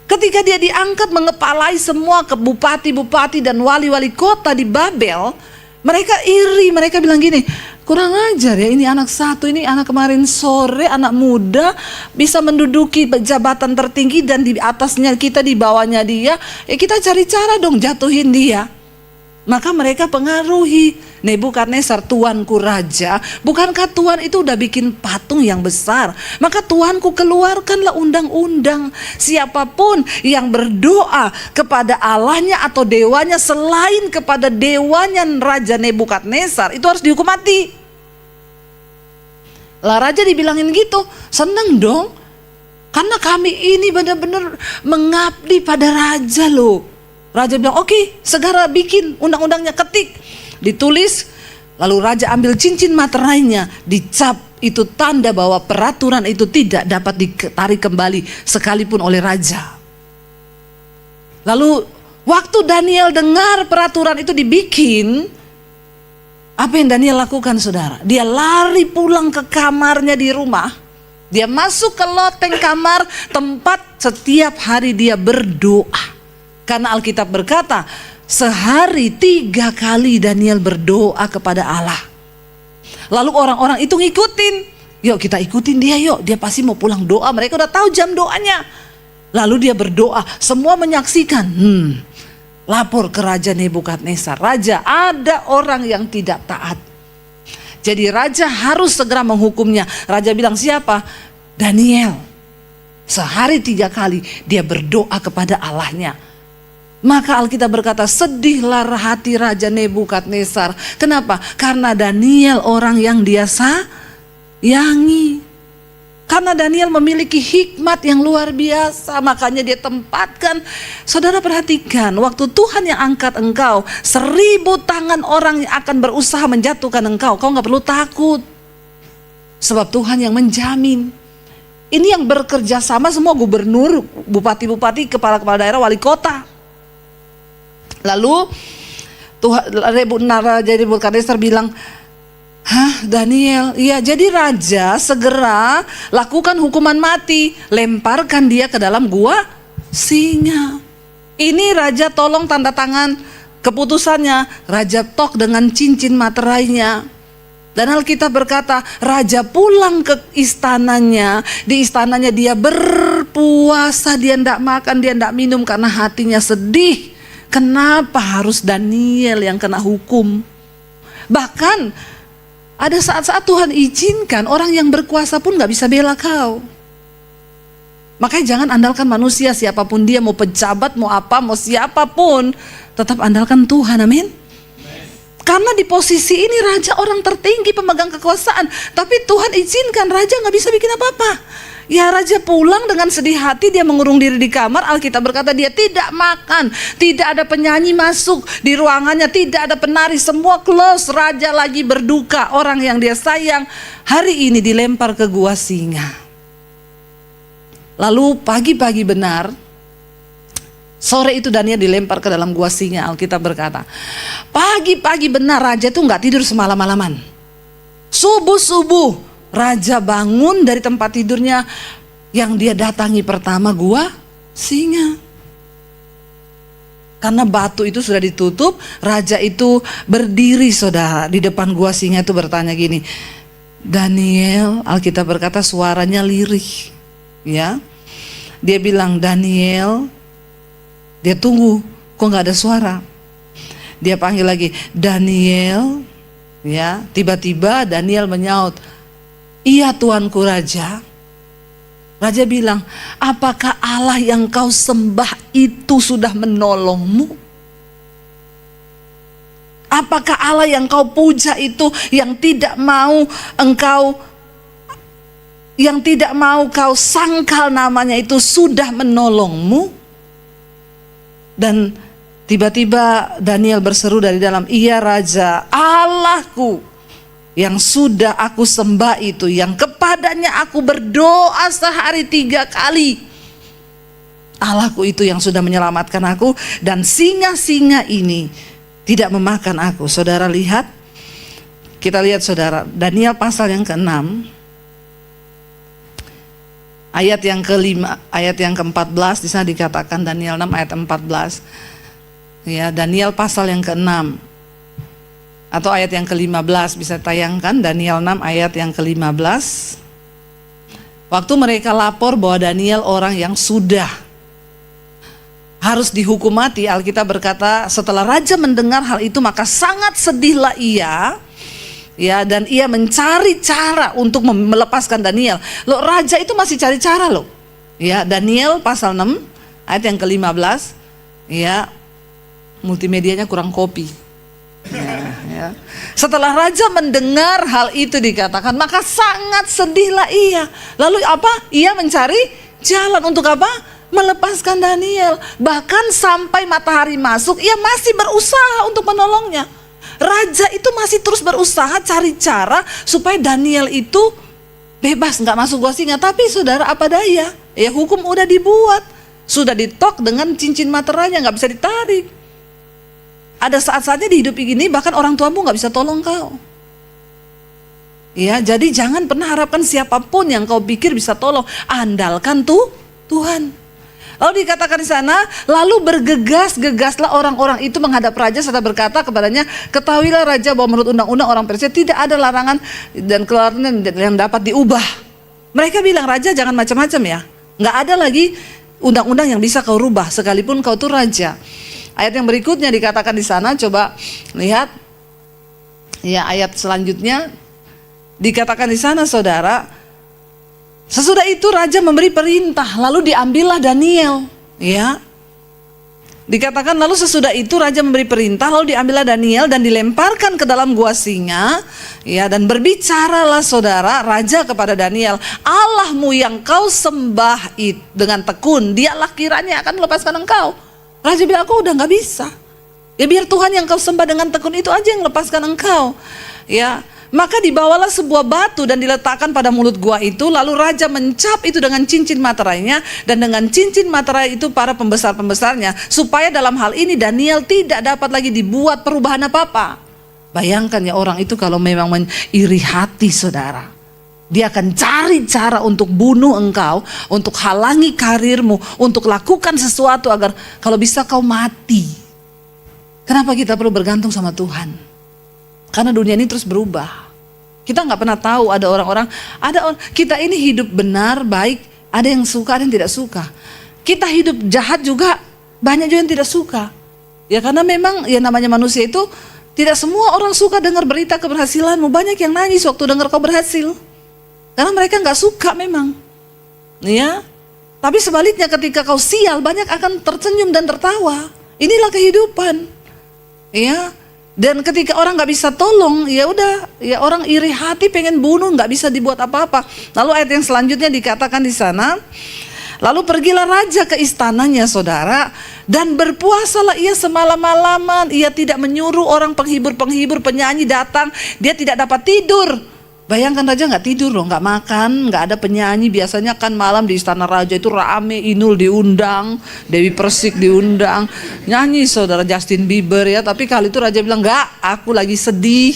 Ketika dia diangkat mengepalai semua bupati-bupati dan wali-wali kota di Babel, mereka iri, mereka bilang gini, kurang ajar ya, ini anak satu, ini anak kemarin sore, anak muda bisa menduduki jabatan tertinggi dan di atasnya kita, di bawahnya dia, ya kita cari cara dong jatuhin dia. Maka mereka pengaruhi Nebukadnezar, tuanku raja. Bukankah Tuhan itu udah bikin patung yang besar? Maka Tuanku keluarkanlah undang-undang, siapapun yang berdoa kepada Allahnya atau dewanya selain kepada dewanya Raja Nebukadnezar, itu harus dihukum mati. Lah raja dibilangin gitu, seneng dong, karena kami ini benar-benar mengabdi pada raja loh. Raja bilang, oke, segera bikin undang-undangnya, ketik, ditulis. Lalu raja ambil cincin materainya, dicap, itu tanda bahwa peraturan itu tidak dapat ditarik kembali sekalipun oleh raja. Lalu waktu Daniel dengar peraturan itu dibikin, apa yang Daniel lakukan saudara? Dia lari pulang ke kamarnya di rumah. Dia masuk ke loteng kamar, tempat setiap hari dia berdoa. Karena Alkitab berkata, sehari 3 kali Daniel berdoa kepada Allah. Lalu orang-orang itu ngikutin. Yuk kita ikutin dia yuk, dia pasti mau pulang doa. Mereka udah tahu jam doanya. Lalu dia berdoa, semua menyaksikan. Lapor ke Raja Nebukadnezar, Raja, ada orang yang tidak taat. Jadi raja harus segera menghukumnya. Raja bilang, siapa? Daniel. Sehari 3 kali dia berdoa kepada Allahnya. Maka Alkitab berkata, sedihlah hati Raja Nebukadnezar. Kenapa? Karena Daniel orang yang dia sayangi. Karena Daniel memiliki hikmat yang luar biasa, makanya dia tempatkan. Saudara perhatikan, waktu Tuhan yang angkat engkau, 1000 tangan orang yang akan berusaha menjatuhkan engkau, kau gak perlu takut. Sebab Tuhan yang menjamin. Ini yang bekerja sama semua gubernur, bupati-bupati, kepala-kepala daerah, wali kota. Lalu Raja Nebukadnezar bilang, hah Daniel, iya jadi raja segera lakukan hukuman mati, lemparkan dia ke dalam gua singa. Ini raja tolong tanda tangan keputusannya, raja tok dengan cincin materainya. Dan Alkitab berkata, raja pulang ke istananya, di istananya dia berpuasa, dia tidak makan, dia tidak minum karena hatinya sedih. Kenapa harus Daniel yang kena hukum? Bahkan ada saat-saat Tuhan izinkan orang yang berkuasa pun gak bisa bela kau. Makanya jangan andalkan manusia, siapapun dia, mau pejabat, mau apa, mau siapapun, tetap andalkan Tuhan, amin. Karena di posisi ini raja orang tertinggi, pemegang kekuasaan, tapi Tuhan izinkan raja gak bisa bikin apa-apa. Ya raja pulang dengan sedih hati, dia mengurung diri di kamar. Alkitab berkata dia tidak makan, tidak ada penyanyi masuk di ruangannya, tidak ada penari, semua close. Raja lagi berduka, orang yang dia sayang hari ini dilempar ke gua singa. Lalu pagi-pagi benar, sore itu Daniel dilempar ke dalam gua singa. Alkitab berkata pagi-pagi benar raja itu gak tidur semalam-malaman. Subuh-subuh raja bangun dari tempat tidurnya, yang dia datangi pertama gua singa. Karena batu itu sudah ditutup, raja itu berdiri saudara di depan gua singa itu bertanya gini, Daniel, Alkitab berkata suaranya lirih, ya. Dia bilang, Daniel, dia tunggu, kok nggak ada suara. Dia panggil lagi, Daniel, ya. Tiba-tiba Daniel menyaut, iya tuanku raja. Raja bilang, apakah Allah yang kau sembah itu sudah menolongmu? Apakah Allah yang kau puja itu, yang tidak mau kau sangkal namanya itu sudah menolongmu? Dan tiba-tiba Daniel berseru dari dalam, iya raja, Allahku yang sudah aku sembah itu, yang kepadanya aku berdoa sehari 3 kali, Allahku itu yang sudah menyelamatkan aku, dan singa-singa ini tidak memakan aku. Saudara lihat, kita lihat saudara, Daniel pasal yang ke-6 ayat yang ke-5, ayat yang ke-14, di sana dikatakan Daniel 6 ayat 14. Ya, Daniel pasal yang ke-6 atau ayat yang ke-15, bisa tayangkan Daniel 6 ayat yang ke-15. Waktu mereka lapor bahwa Daniel orang yang sudah harus dihukum mati, Alkitab berkata setelah raja mendengar hal itu maka sangat sedihlah ia, ya, dan ia mencari cara untuk melepaskan Daniel. Loh, raja itu masih cari cara loh. Ya, Daniel pasal 6 ayat yang ke-15. Ya, multimedianya kurang copy. Ya. Setelah raja mendengar hal itu dikatakan, maka sangat sedihlah ia. Lalu apa? Ia mencari jalan untuk apa? Melepaskan Daniel. Bahkan sampai matahari masuk, ia masih berusaha untuk menolongnya. Raja itu masih terus berusaha cari cara supaya Daniel itu bebas, nggak masuk gua singa. Tapi saudara, apa daya? Ya hukum udah dibuat, sudah ditok dengan cincin materainya, nggak bisa ditarik. Ada saat-saatnya di hidup ini bahkan orang tuamu gak bisa tolong kau. Ya, jadi jangan pernah harapkan siapapun yang kau pikir bisa tolong. Andalkan tuh Tuhan. Lalu dikatakan di sana, lalu bergegas-gegaslah orang-orang itu menghadap raja serta berkata kepadanya, ketahuilah raja bahwa menurut undang-undang orang Persia tidak ada larangan dan keluaran yang dapat diubah. Mereka bilang, raja jangan macam-macam ya, nggak ada lagi undang-undang yang bisa kau rubah sekalipun kau tuh raja. Ayat yang berikutnya dikatakan di sana, coba lihat ya ayat selanjutnya. Dikatakan di sana saudara, sesudah itu raja memberi perintah, lalu diambillah Daniel, ya. Dikatakan lalu sesudah itu raja memberi perintah, lalu diambillah Daniel dan dilemparkan ke dalam gua singa, ya, dan berbicaralah saudara raja kepada Daniel, Allahmu yang kau sembah dengan tekun, dialah kiranya akan melepaskan engkau. Raja bilang, aku udah nggak bisa. Ya biar Tuhan yang kau sembah dengan tekun itu aja yang lepaskan engkau, ya. Maka dibawalah sebuah batu dan diletakkan pada mulut gua itu. Lalu raja mencap itu dengan cincin materainya, dan dengan cincin materai itu para pembesar-pembesarnya, supaya dalam hal ini Daniel tidak dapat lagi dibuat perubahan apa-apa. Bayangkan ya, orang itu kalau memang iri hati saudara, dia akan cari cara untuk bunuh engkau, untuk halangi karirmu, untuk lakukan sesuatu agar kalau bisa kau mati. Kenapa kita perlu bergantung sama Tuhan? Karena dunia ini terus berubah. Kita nggak pernah tahu, ada orang-orang, kita ini hidup benar, baik, ada yang suka, ada yang tidak suka. Kita hidup jahat juga, banyak juga yang tidak suka. Ya karena memang ya namanya manusia itu, tidak semua orang suka dengar berita keberhasilanmu. Banyak yang nangis waktu dengar kau berhasil. Karena mereka nggak suka memang. Ya. Tapi sebaliknya ketika kau sial, banyak akan tersenyum dan tertawa. Inilah kehidupan. Ya. Dan ketika orang nggak bisa tolong, ya udah, ya orang iri hati pengen bunuh, nggak bisa dibuat apa-apa. Lalu ayat yang selanjutnya dikatakan di sana, lalu pergilah raja ke istananya saudara, dan berpuasalah ia semalam-malaman. Ia tidak menyuruh orang penghibur-penghibur, penyanyi datang, dia tidak dapat tidur. Bayangkan raja nggak tidur loh, nggak makan, nggak ada penyanyi. Biasanya kan malam di istana raja itu rame, Inul diundang, Dewi Persik diundang, nyanyi saudara, Justin Bieber ya. Tapi kali itu raja bilang, nggak, aku lagi sedih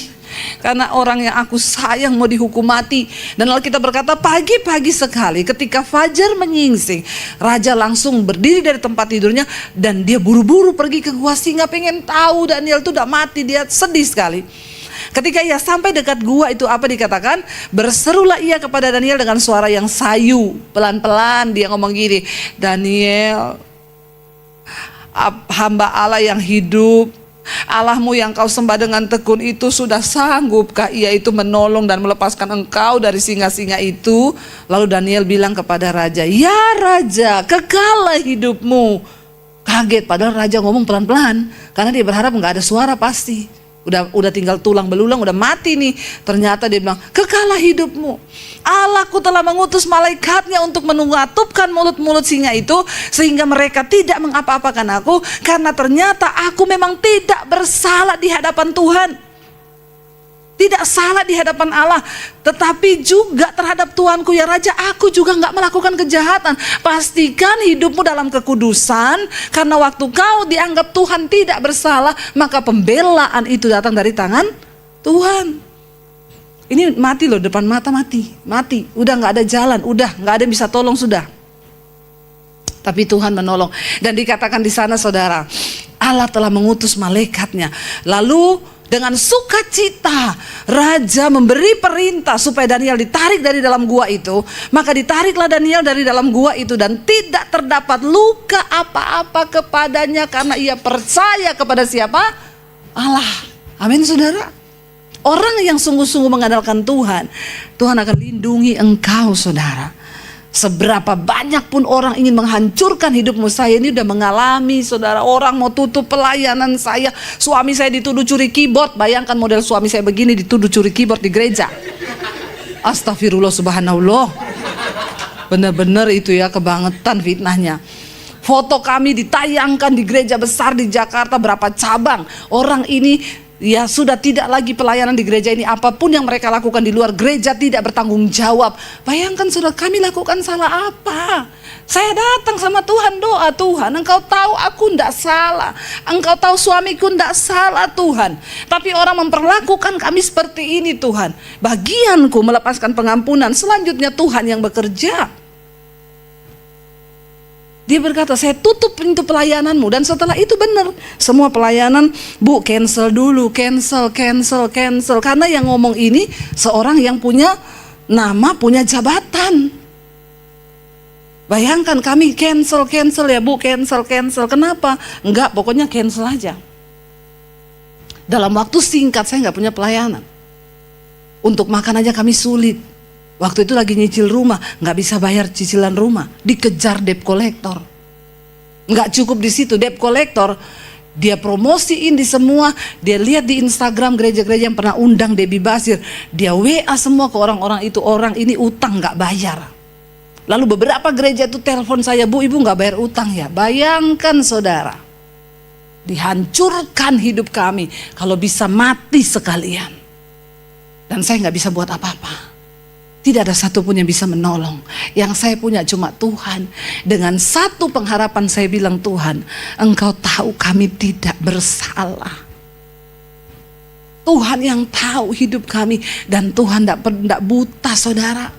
karena orang yang aku sayang mau dihukum mati. Dan lalu kita berkata, pagi-pagi sekali ketika fajar menyingsing, raja langsung berdiri dari tempat tidurnya dan dia buru-buru pergi ke gua singa, pengen tahu Daniel itu udah mati. Dia sedih sekali. Ketika ia sampai dekat gua itu, apa dikatakan? Berserulah ia kepada Daniel dengan suara yang sayu. Pelan-pelan dia ngomong gini, Daniel, hamba Allah yang hidup, Allahmu yang kau sembah dengan tekun itu sudah sanggupkah ia itu menolong dan melepaskan engkau dari singa-singa itu? Lalu Daniel bilang kepada raja, ya raja, kekallah hidupmu. Kaget, padahal raja ngomong pelan-pelan karena dia berharap nggak ada suara pasti. Udah tinggal tulang belulang, udah mati nih. Ternyata dia bilang, kekallah hidupmu. Allahku telah mengutus malaikatnya untuk mengatupkan mulut-mulut singa itu, sehingga mereka tidak mengapa-apakan aku, karena ternyata aku memang tidak bersalah di hadapan Tuhan. Tidak salah di hadapan Allah, tetapi juga terhadap Tuanku ya Raja, aku juga nggak melakukan kejahatan. Pastikan hidupmu dalam kekudusan, karena waktu kau dianggap Tuhan tidak bersalah, maka pembelaan itu datang dari tangan Tuhan. Ini mati loh, depan mata mati, udah nggak ada jalan, udah nggak ada yang bisa tolong sudah. Tapi Tuhan menolong. Dan dikatakan di sana saudara, Allah telah mengutus malaikatnya. Lalu dengan sukacita raja memberi perintah supaya Daniel ditarik dari dalam gua itu. Maka ditariklah Daniel dari dalam gua itu, dan tidak terdapat luka apa-apa kepadanya, karena ia percaya kepada siapa? Allah. Amin saudara. Orang yang sungguh-sungguh mengandalkan Tuhan, Tuhan akan lindungi engkau saudara. Seberapa banyak pun orang ingin menghancurkan hidupmu, saya ini udah mengalami saudara. Orang mau tutup pelayanan saya, suami saya dituduh curi keyboard. Bayangkan model suami saya begini dituduh curi keyboard di gereja. Astagfirullah subhanallah. Benar-benar itu ya kebangetan fitnahnya. Foto kami ditayangkan di gereja besar di Jakarta, berapa cabang. Orang ini ya sudah tidak lagi pelayanan di gereja ini. Apapun yang mereka lakukan di luar gereja tidak bertanggung jawab. Bayangkan saudara, kami lakukan salah apa? Saya datang sama Tuhan, doa Tuhan, Engkau tahu aku tidak salah, Engkau tahu suamiku tidak salah Tuhan, tapi orang memperlakukan kami seperti ini Tuhan. Bagianku melepaskan pengampunan, selanjutnya Tuhan yang bekerja. Dia berkata, saya tutup pintu pelayananmu. Dan setelah itu benar, semua pelayanan, Bu, cancel dulu, cancel. Karena yang ngomong ini seorang yang punya nama, punya jabatan. Bayangkan kami cancel ya Bu, cancel. Kenapa? Enggak, pokoknya cancel aja. Dalam waktu singkat saya nggak punya pelayanan. Untuk makan aja kami sulit. Waktu itu lagi nyicil rumah, nggak bisa bayar cicilan rumah, dikejar debt collector. Nggak cukup di situ, debt collector dia promosiin di semua, dia lihat di Instagram gereja-gereja yang pernah undang Debbie Basir, dia WA semua ke orang-orang itu, orang ini utang nggak bayar. Lalu beberapa gereja itu telepon saya, Bu, ibu nggak bayar utang ya? Bayangkan saudara, dihancurkan hidup kami, kalau bisa mati sekalian. Dan saya nggak bisa buat apa-apa. Tidak ada satupun yang bisa menolong. Yang saya punya cuma Tuhan. Dengan satu pengharapan saya bilang, Tuhan, Engkau tahu kami tidak bersalah. Tuhan yang tahu hidup kami. Dan Tuhan tidak buta, saudara.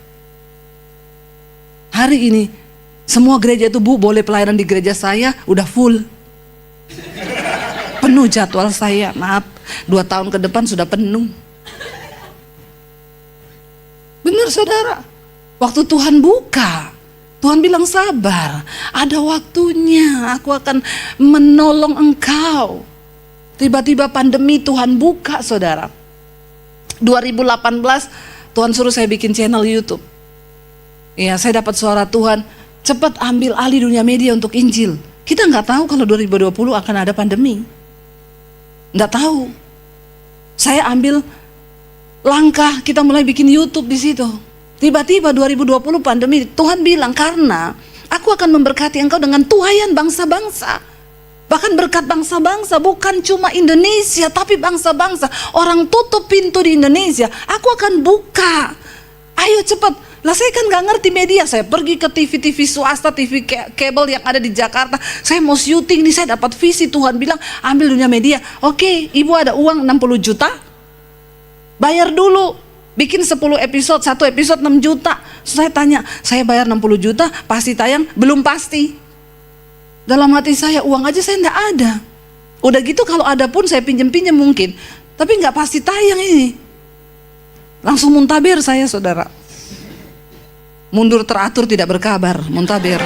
Hari ini, semua gereja itu, Bu, boleh pelayanan di gereja saya, udah full. Penuh jadwal saya, maaf. 2 tahun ke depan sudah penuh. Benar saudara, waktu Tuhan buka, Tuhan bilang sabar, ada waktunya aku akan menolong engkau. Tiba-tiba pandemi Tuhan buka saudara. 2018 Tuhan suruh saya bikin channel YouTube. Ya, saya dapat suara Tuhan, cepat ambil alih dunia media untuk Injil. Kita nggak tahu kalau 2020 akan ada pandemi. Nggak tahu. Saya ambil langkah, kita mulai bikin YouTube di situ. Tiba-tiba 2020 pandemi, Tuhan bilang, karena aku akan memberkati engkau dengan tuaian bangsa-bangsa. Bahkan berkat bangsa-bangsa, bukan cuma Indonesia, tapi bangsa-bangsa. Orang tutup pintu di Indonesia, aku akan buka. Ayo cepat. Lah saya kan gak ngerti media, saya pergi ke TV-TV swasta, TV kabel yang ada di Jakarta. Saya mau syuting nih, saya dapat visi, Tuhan bilang ambil dunia media. Oke, ibu ada uang 60 juta? Bayar dulu, bikin 10 episode, 1 episode 6 juta. Saya tanya, saya bayar 60 juta, pasti tayang? Belum pasti. Dalam hati saya, uang aja saya enggak ada. Udah gitu kalau ada pun saya pinjem-pinjem mungkin. Tapi enggak pasti tayang ini. Langsung muntaber saya saudara. Mundur teratur tidak berkabar, muntaber.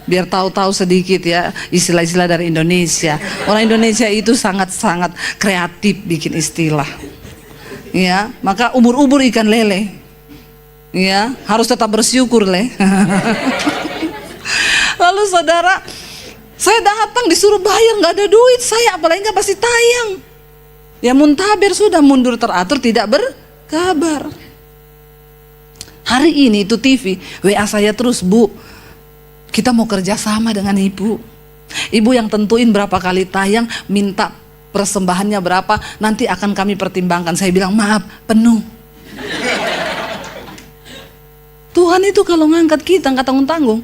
Biar tahu-tahu sedikit ya istilah-istilah dari Indonesia. Orang Indonesia itu sangat-sangat kreatif bikin istilah. Ya, maka ubur-ubur ikan lele. Ya, harus tetap bersyukur le. Lalu saudara, saya datang disuruh bayar, nggak ada duit saya, apalagi nggak pasti tayang. Ya muntaber sudah, mundur teratur tidak berkabar. Hari ini itu TV WA saya terus, Bu, kita mau kerja sama dengan ibu. Ibu yang tentuin berapa kali tayang, minta persembahannya berapa, nanti akan kami pertimbangkan. Saya bilang maaf, penuh. Tuhan itu kalau ngangkat kita nggak tanggung-tanggung.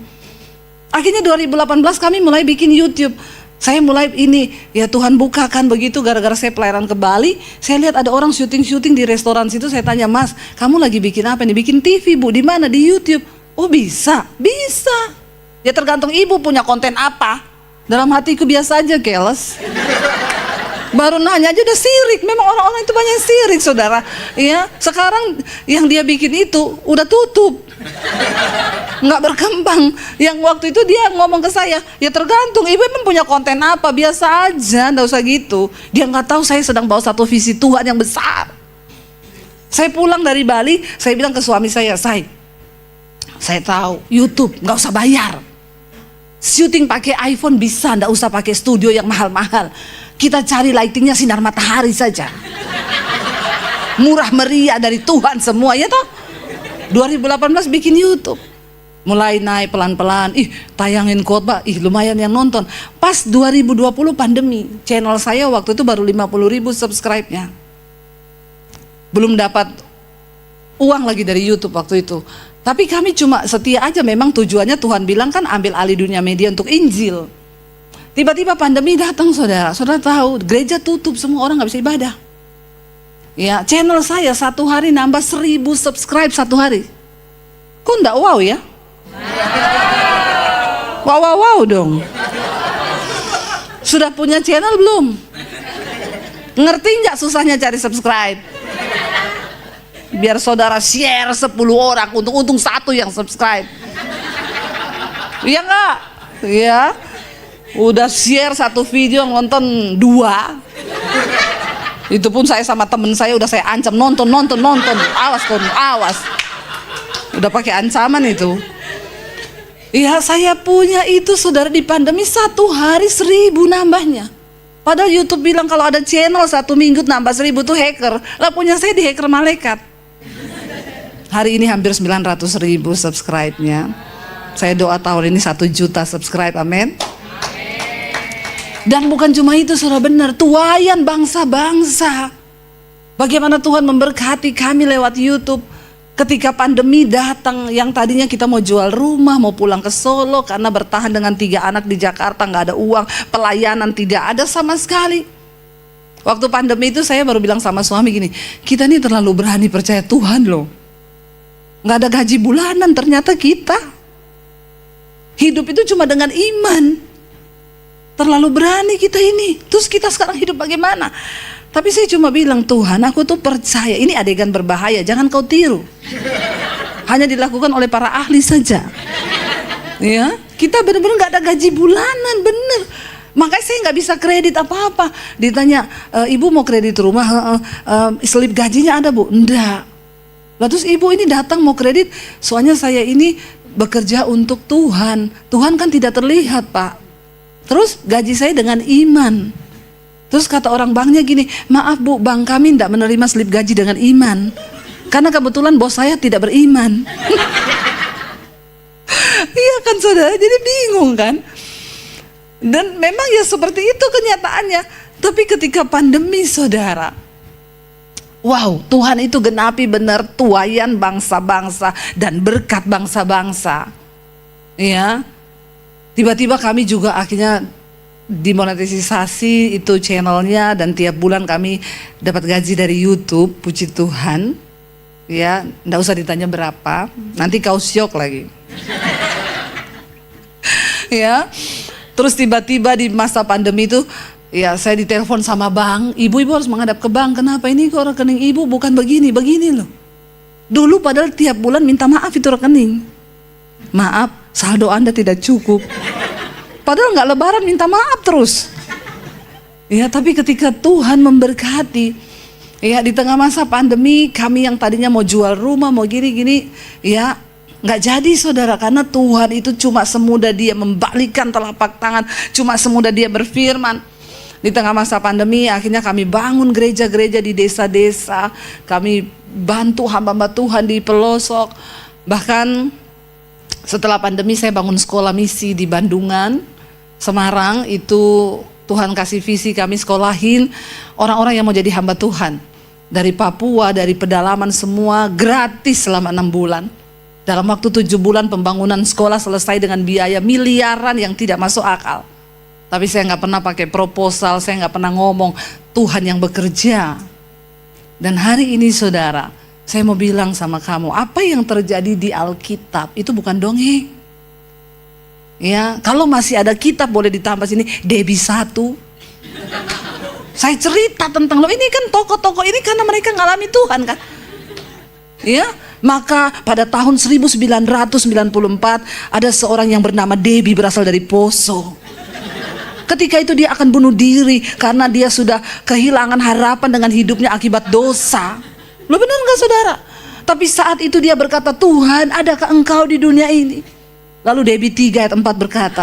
Akhirnya 2018 kami mulai bikin YouTube. Saya mulai ini, ya Tuhan bukakan begitu, gara-gara saya pelayanan ke Bali, saya lihat ada orang syuting-syuting di restoran situ. Saya tanya, Mas, kamu lagi bikin apa nih? Bikin TV, Bu, di mana? Di YouTube. Oh bisa, bisa. Ya tergantung ibu punya konten apa. Dalam hatiku biasa aja, keles. Baru nanya aja udah sirik. Memang orang-orang itu banyak sirik saudara. Ya, sekarang yang dia bikin itu udah tutup, nggak berkembang. Yang waktu itu dia ngomong ke saya, ya tergantung ibu emang punya konten apa. Biasa aja, nggak usah gitu. Dia nggak tahu saya sedang bawa satu visi Tuhan yang besar. Saya pulang dari Bali, saya bilang ke suami saya tahu YouTube nggak usah bayar. Syuting pakai iPhone bisa, nggak usah pakai studio yang mahal-mahal. Kita cari lightingnya sinar matahari saja. Murah meriah dari Tuhan semua, ya toh. 2018 bikin YouTube. Mulai naik pelan-pelan, tayangin khotbah, lumayan yang nonton. Pas 2020 pandemi, channel saya waktu itu baru 50.000 subscribe-nya. Belum dapat uang lagi dari YouTube waktu itu. Tapi kami cuma setia aja, memang tujuannya Tuhan bilang kan ambil alih dunia media untuk Injil. Tiba-tiba pandemi datang saudara. Saudara tahu gereja tutup, semua orang gak bisa ibadah. Ya, channel saya satu hari nambah 1.000 subscribe satu hari. Kok enggak wow ya? Wow dong. Sudah punya channel belum? Ngerti nggak susahnya cari subscribe? Biar saudara share 10 orang, untung satu yang subscribe. Iya nggak? Iya. Udah share satu video nonton 2. Itu pun saya sama temen saya udah saya ancam nonton. Awas. Udah pakai ancaman itu. Iya, saya punya itu saudara di pandemi 1 hari 1000 nambahnya. Padahal YouTube bilang kalau ada channel 1 minggu nambah 1000 tuh hacker. Lah punya saya di hacker malaikat. Hari ini hampir 900.000 subscribe-nya. Saya doa tahun ini 1 juta subscribe, amin. Dan bukan cuma itu saudara, benar, tuayan bangsa-bangsa. Bagaimana Tuhan memberkati kami lewat YouTube. Ketika pandemi datang, yang tadinya kita mau jual rumah, mau pulang ke Solo karena bertahan dengan 3 anak di Jakarta, nggak ada uang, pelayanan tidak ada sama sekali. Waktu pandemi itu saya baru bilang sama suami gini, kita ini terlalu berani percaya Tuhan loh. Nggak ada gaji bulanan ternyata kita. Hidup itu cuma dengan iman. Terlalu berani kita ini. Terus kita sekarang hidup bagaimana? Tapi saya cuma bilang, Tuhan aku tuh percaya. Ini adegan berbahaya, jangan kau tiru. Hanya dilakukan oleh para ahli saja. Ya, kita benar-benar nggak ada gaji bulanan, bener. Makanya saya nggak bisa kredit apa-apa. Ditanya, ibu mau kredit rumah, slip gajinya ada bu? Enggak. Lalu terus ibu ini datang mau kredit, soalnya saya ini bekerja untuk Tuhan. Tuhan kan tidak terlihat pak. Terus gaji saya dengan iman. Terus kata orang banknya gini, maaf bu, bank kami tidak menerima slip gaji dengan iman. Karena kebetulan bos saya tidak beriman. Iya kan saudara, jadi bingung kan. Dan memang ya seperti itu kenyataannya. Tapi ketika pandemi saudara, wow, Tuhan itu genapi benar tuayan bangsa-bangsa dan berkat bangsa-bangsa. Ya, tiba-tiba kami juga akhirnya dimonetisasi itu channelnya dan tiap bulan kami dapat gaji dari YouTube, puji Tuhan. Ya, nggak usah ditanya berapa, nanti kau syok lagi. Ya, terus tiba-tiba di masa pandemi itu, ya saya ditelepon sama bank, ibu-ibu harus menghadap ke bank. Kenapa ini kok rekening ibu bukan begini loh. Dulu padahal tiap bulan minta maaf itu rekening. Maaf, saldo Anda tidak cukup. Padahal nggak lebaran minta maaf terus. Ya, tapi ketika Tuhan memberkati, ya di tengah masa pandemi kami yang tadinya mau jual rumah, mau gini-gini, ya nggak jadi saudara, karena Tuhan itu cuma semudah Dia membalikkan telapak tangan, cuma semudah Dia berfirman. Di tengah masa pandemi akhirnya kami bangun gereja-gereja di desa-desa, kami bantu hamba-hamba Tuhan di pelosok. Bahkan setelah pandemi saya bangun sekolah misi di Bandungan, Semarang. Itu Tuhan kasih visi, kami sekolahin orang-orang yang mau jadi hamba Tuhan. Dari Papua, dari pedalaman semua, gratis selama 6 bulan. Dalam waktu 7 bulan pembangunan sekolah selesai dengan biaya miliaran yang tidak masuk akal. Tapi saya nggak pernah pakai proposal, saya nggak pernah ngomong, Tuhan yang bekerja. Dan hari ini saudara, saya mau bilang sama kamu, apa yang terjadi di Alkitab itu bukan dongeng. Ya, kalau masih ada kitab boleh ditambah sini, Debbie 1. Saya cerita tentang lo, ini kan tokoh-tokoh ini karena mereka ngalami Tuhan kan. Ya, maka pada tahun 1994 ada seorang yang bernama Debbie berasal dari Poso. Ketika itu dia akan bunuh diri karena dia sudah kehilangan harapan dengan hidupnya akibat dosa. Lo benar nggak saudara? Tapi saat itu dia berkata, Tuhan adakah engkau di dunia ini? Lalu Debbie 3 ayat 4 berkata,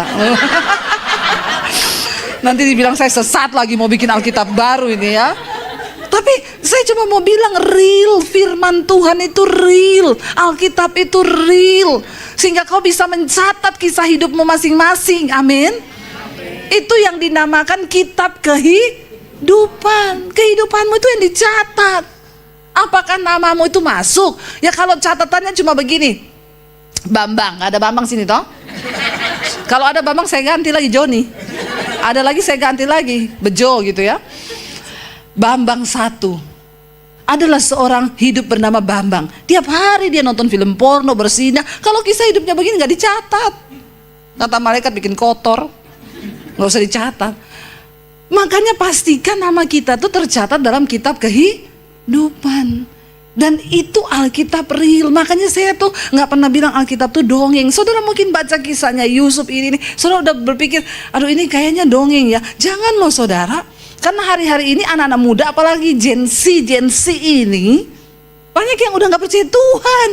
nanti dibilang saya sesat lagi mau bikin Alkitab baru ini ya. Tapi saya cuma mau bilang real, firman Tuhan itu real, Alkitab itu real. Sehingga kau bisa mencatat kisah hidupmu masing-masing, amin. Itu yang dinamakan kitab kehidupan. Kehidupanmu itu yang dicatat. Apakah namamu itu masuk? Ya kalau catatannya cuma begini, Bambang, ada Bambang sini toh. Kalau ada Bambang saya ganti lagi Joni. Ada lagi saya ganti lagi Bejo gitu ya. Bambang 1. adalah seorang hidup bernama Bambang. Tiap hari dia nonton film porno, bersinah. Kalau kisah hidupnya begini nggak dicatat. Kata malaikat bikin kotor, nggak usah dicatat. Makanya pastikan nama kita tuh tercatat dalam kitab kehidupan. Dan itu Alkitab real. Makanya saya tuh nggak pernah bilang Alkitab tuh dongeng. Saudara mungkin baca kisahnya Yusuf ini, saudara udah berpikir, aduh ini kayaknya dongeng ya. Jangan loh saudara. Karena hari-hari ini anak-anak muda, apalagi Gen Z ini, banyak yang udah nggak percaya Tuhan.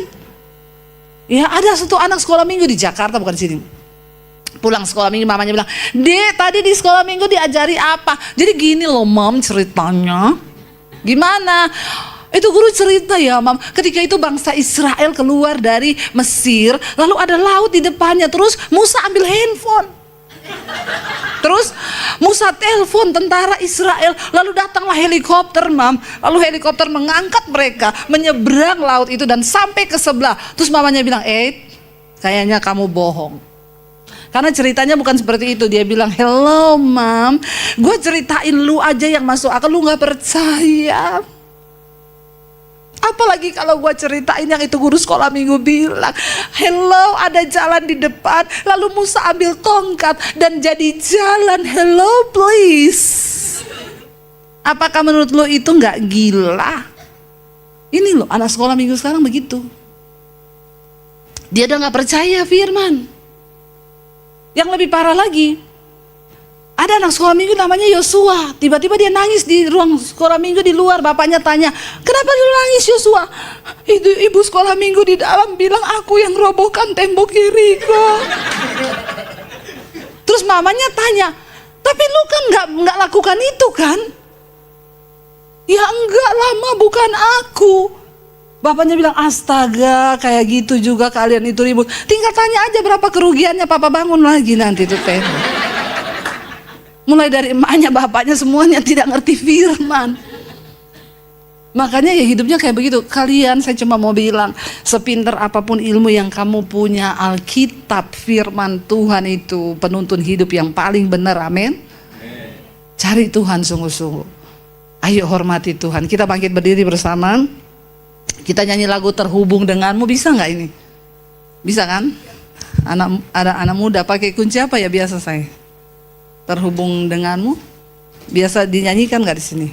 Ya, ada satu anak sekolah minggu di Jakarta, bukan di sini. Pulang sekolah minggu, mamanya bilang, "Dek, tadi di sekolah minggu diajari apa?" Jadi gini loh, Mam, ceritanya. Gimana? Itu guru cerita ya, Mam. Ketika itu bangsa Israel keluar dari Mesir, lalu ada laut di depannya. Terus Musa ambil handphone. Terus Musa telepon tentara Israel, lalu datanglah helikopter, Mam. Lalu helikopter mengangkat mereka menyeberang laut itu dan sampai ke sebelah. Terus mamanya bilang, kayaknya kamu bohong. Karena ceritanya bukan seperti itu. Dia bilang, hello Mam, gue ceritain lu aja yang masuk akal, lu gak percaya. Apalagi kalau gue ceritain yang itu guru sekolah minggu bilang, hello ada jalan di depan, lalu Musa ambil tongkat dan jadi jalan, hello please. Apakah menurut lo itu gak gila? Ini loh anak sekolah minggu sekarang begitu. Dia udah gak percaya firman. Yang lebih parah lagi, ada anak sekolah minggu namanya Yosua. Tiba-tiba dia nangis di ruang sekolah minggu di luar. Bapaknya tanya, kenapa lu nangis Yosua? Itu ibu sekolah minggu di dalam bilang aku yang robohkan tembok Yeriko. Terus mamanya tanya, tapi lu kan nggak lakukan itu kan? Ya enggak lama, bukan aku. Bapaknya bilang, astaga, kayak gitu juga kalian itu ribut. Tinggal tanya aja berapa kerugiannya, papa bangun lagi nanti itu tembok. Mulai dari emaknya, bapaknya, semuanya tidak ngerti firman. Makanya ya hidupnya kayak begitu. Kalian, saya cuma mau bilang, sepintar apapun ilmu yang kamu punya, Alkitab, firman Tuhan itu penuntun hidup yang paling benar, amin. Cari Tuhan sungguh-sungguh. Ayo hormati Tuhan. Kita bangkit berdiri bersama. Kita nyanyi lagu Terhubung Denganmu, bisa nggak ini? Bisa kan? Ada anak muda pakai kunci apa ya biasa saya? Terhubung denganmu, biasa dinyanyikan nggak di sini?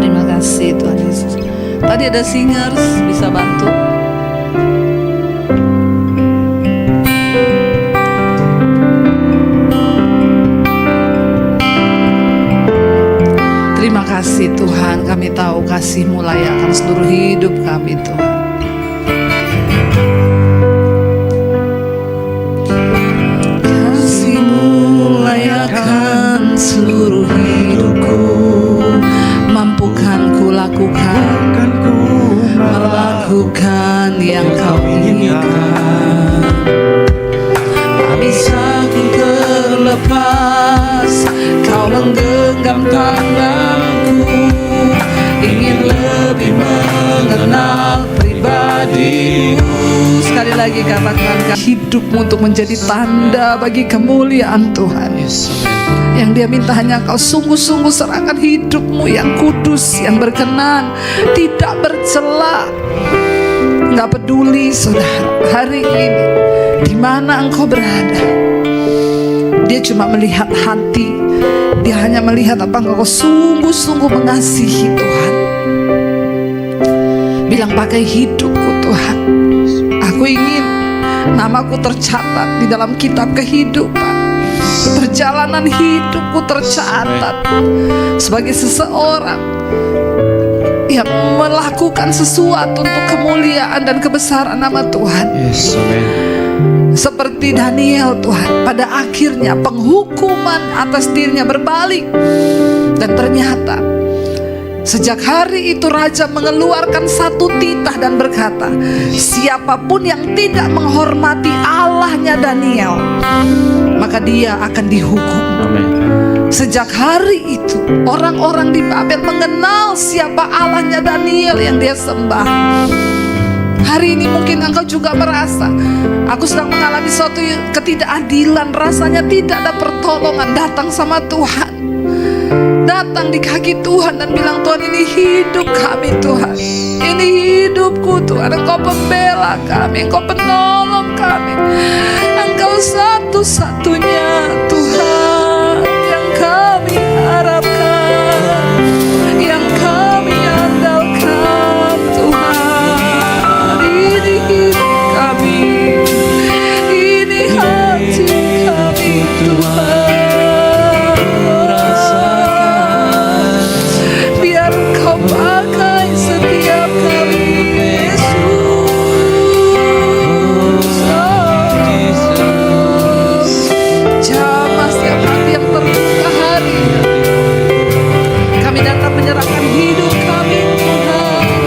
Terima kasih Tuhan Yesus. Tadi ada singers bisa bantu. Terima kasih Tuhan, kami tahu kasih-Mu layakan seluruh hidup kami Tuhan. Kasih-Mu layakan seluruh hidupku, mampukan ku lakukan, melakukan yang Kau inginkan. Tak bisa ku terlepas, Kau menggenggam tanganku, ingin lebih mengenal pribadi-Mu. Sekali lagi katakan, hidupmu untuk menjadi tanda bagi kemuliaan Tuhan. Yang Dia minta hanya Kau sungguh-sungguh serahkan hidupmu yang kudus, yang berkenan, tidak bercela. Nggak peduli saudara hari ini di mana engkau berada, Dia cuma melihat hati. Dia hanya melihat apa engkau sungguh-sungguh mengasihi Tuhan. Bilang, pakai hidupku Tuhan, aku ingin namaku tercatat di dalam kitab kehidupan. Perjalanan hidupku tercatat sebagai seseorang yang melakukan sesuatu untuk kemuliaan dan kebesaran nama Tuhan. Yes, amen. Seperti Daniel Tuhan, pada akhirnya penghukuman atas dirinya berbalik. Dan ternyata sejak hari itu raja mengeluarkan satu titah dan berkata, siapapun yang tidak menghormati Allahnya Daniel, maka dia akan dihukum. Amen. Sejak hari itu orang-orang di Babel mengenal siapa Allahnya Daniel yang dia sembah. Hari ini mungkin engkau juga merasa, aku sedang mengalami suatu ketidakadilan, rasanya tidak ada pertolongan. Datang sama Tuhan, datang di kaki Tuhan dan bilang, Tuhan, ini hidup kami Tuhan, ini hidupku Tuhan. Engkau pembela kami, Engkau penolong kami, Engkau satu-satunya Tuhan yang kami harapkan, yang kami andalkan Tuhan. Ini hidup kami, ini hati kami Tuhan. Biar Kau pakai setiap kali Yesus. Jamah setiap hati yang terbuka hari ini. Kami datang menyerahkan hidup kami Tuhan.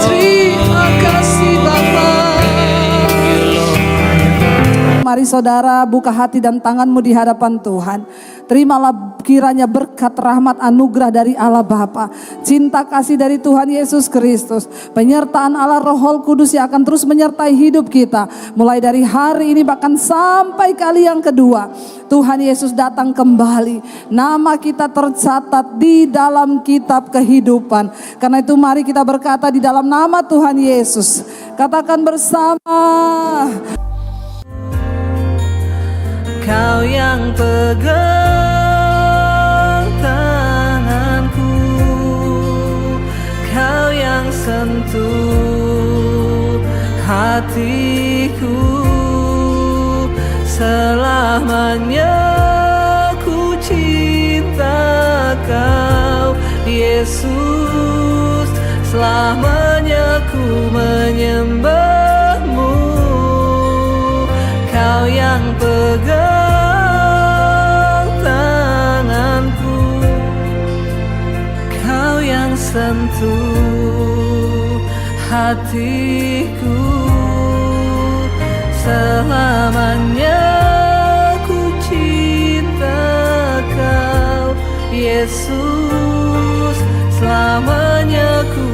Terima kasih Bapa. Mari saudara buka hati dan tanganmu di hadapan Tuhan. Terimalah kiranya berkat, rahmat, anugerah dari Allah Bapa, cinta kasih dari Tuhan Yesus Kristus, penyertaan Allah Roh Kudus yang akan terus menyertai hidup kita mulai dari hari ini bahkan sampai kali yang kedua. Tuhan Yesus datang kembali, nama kita tercatat di dalam kitab kehidupan. Karena itu mari kita berkata di dalam nama Tuhan Yesus. Katakan bersama. Kau yang pegang tanganku, Kau yang sentuh hatiku, selamanya ku cinta Kau Yesus, selamanya ku menyembahmu. Kau yang pegang tanganku, Kau yang sentuh hatiku, selamanya ku cinta Kau Yesus, selamanya ku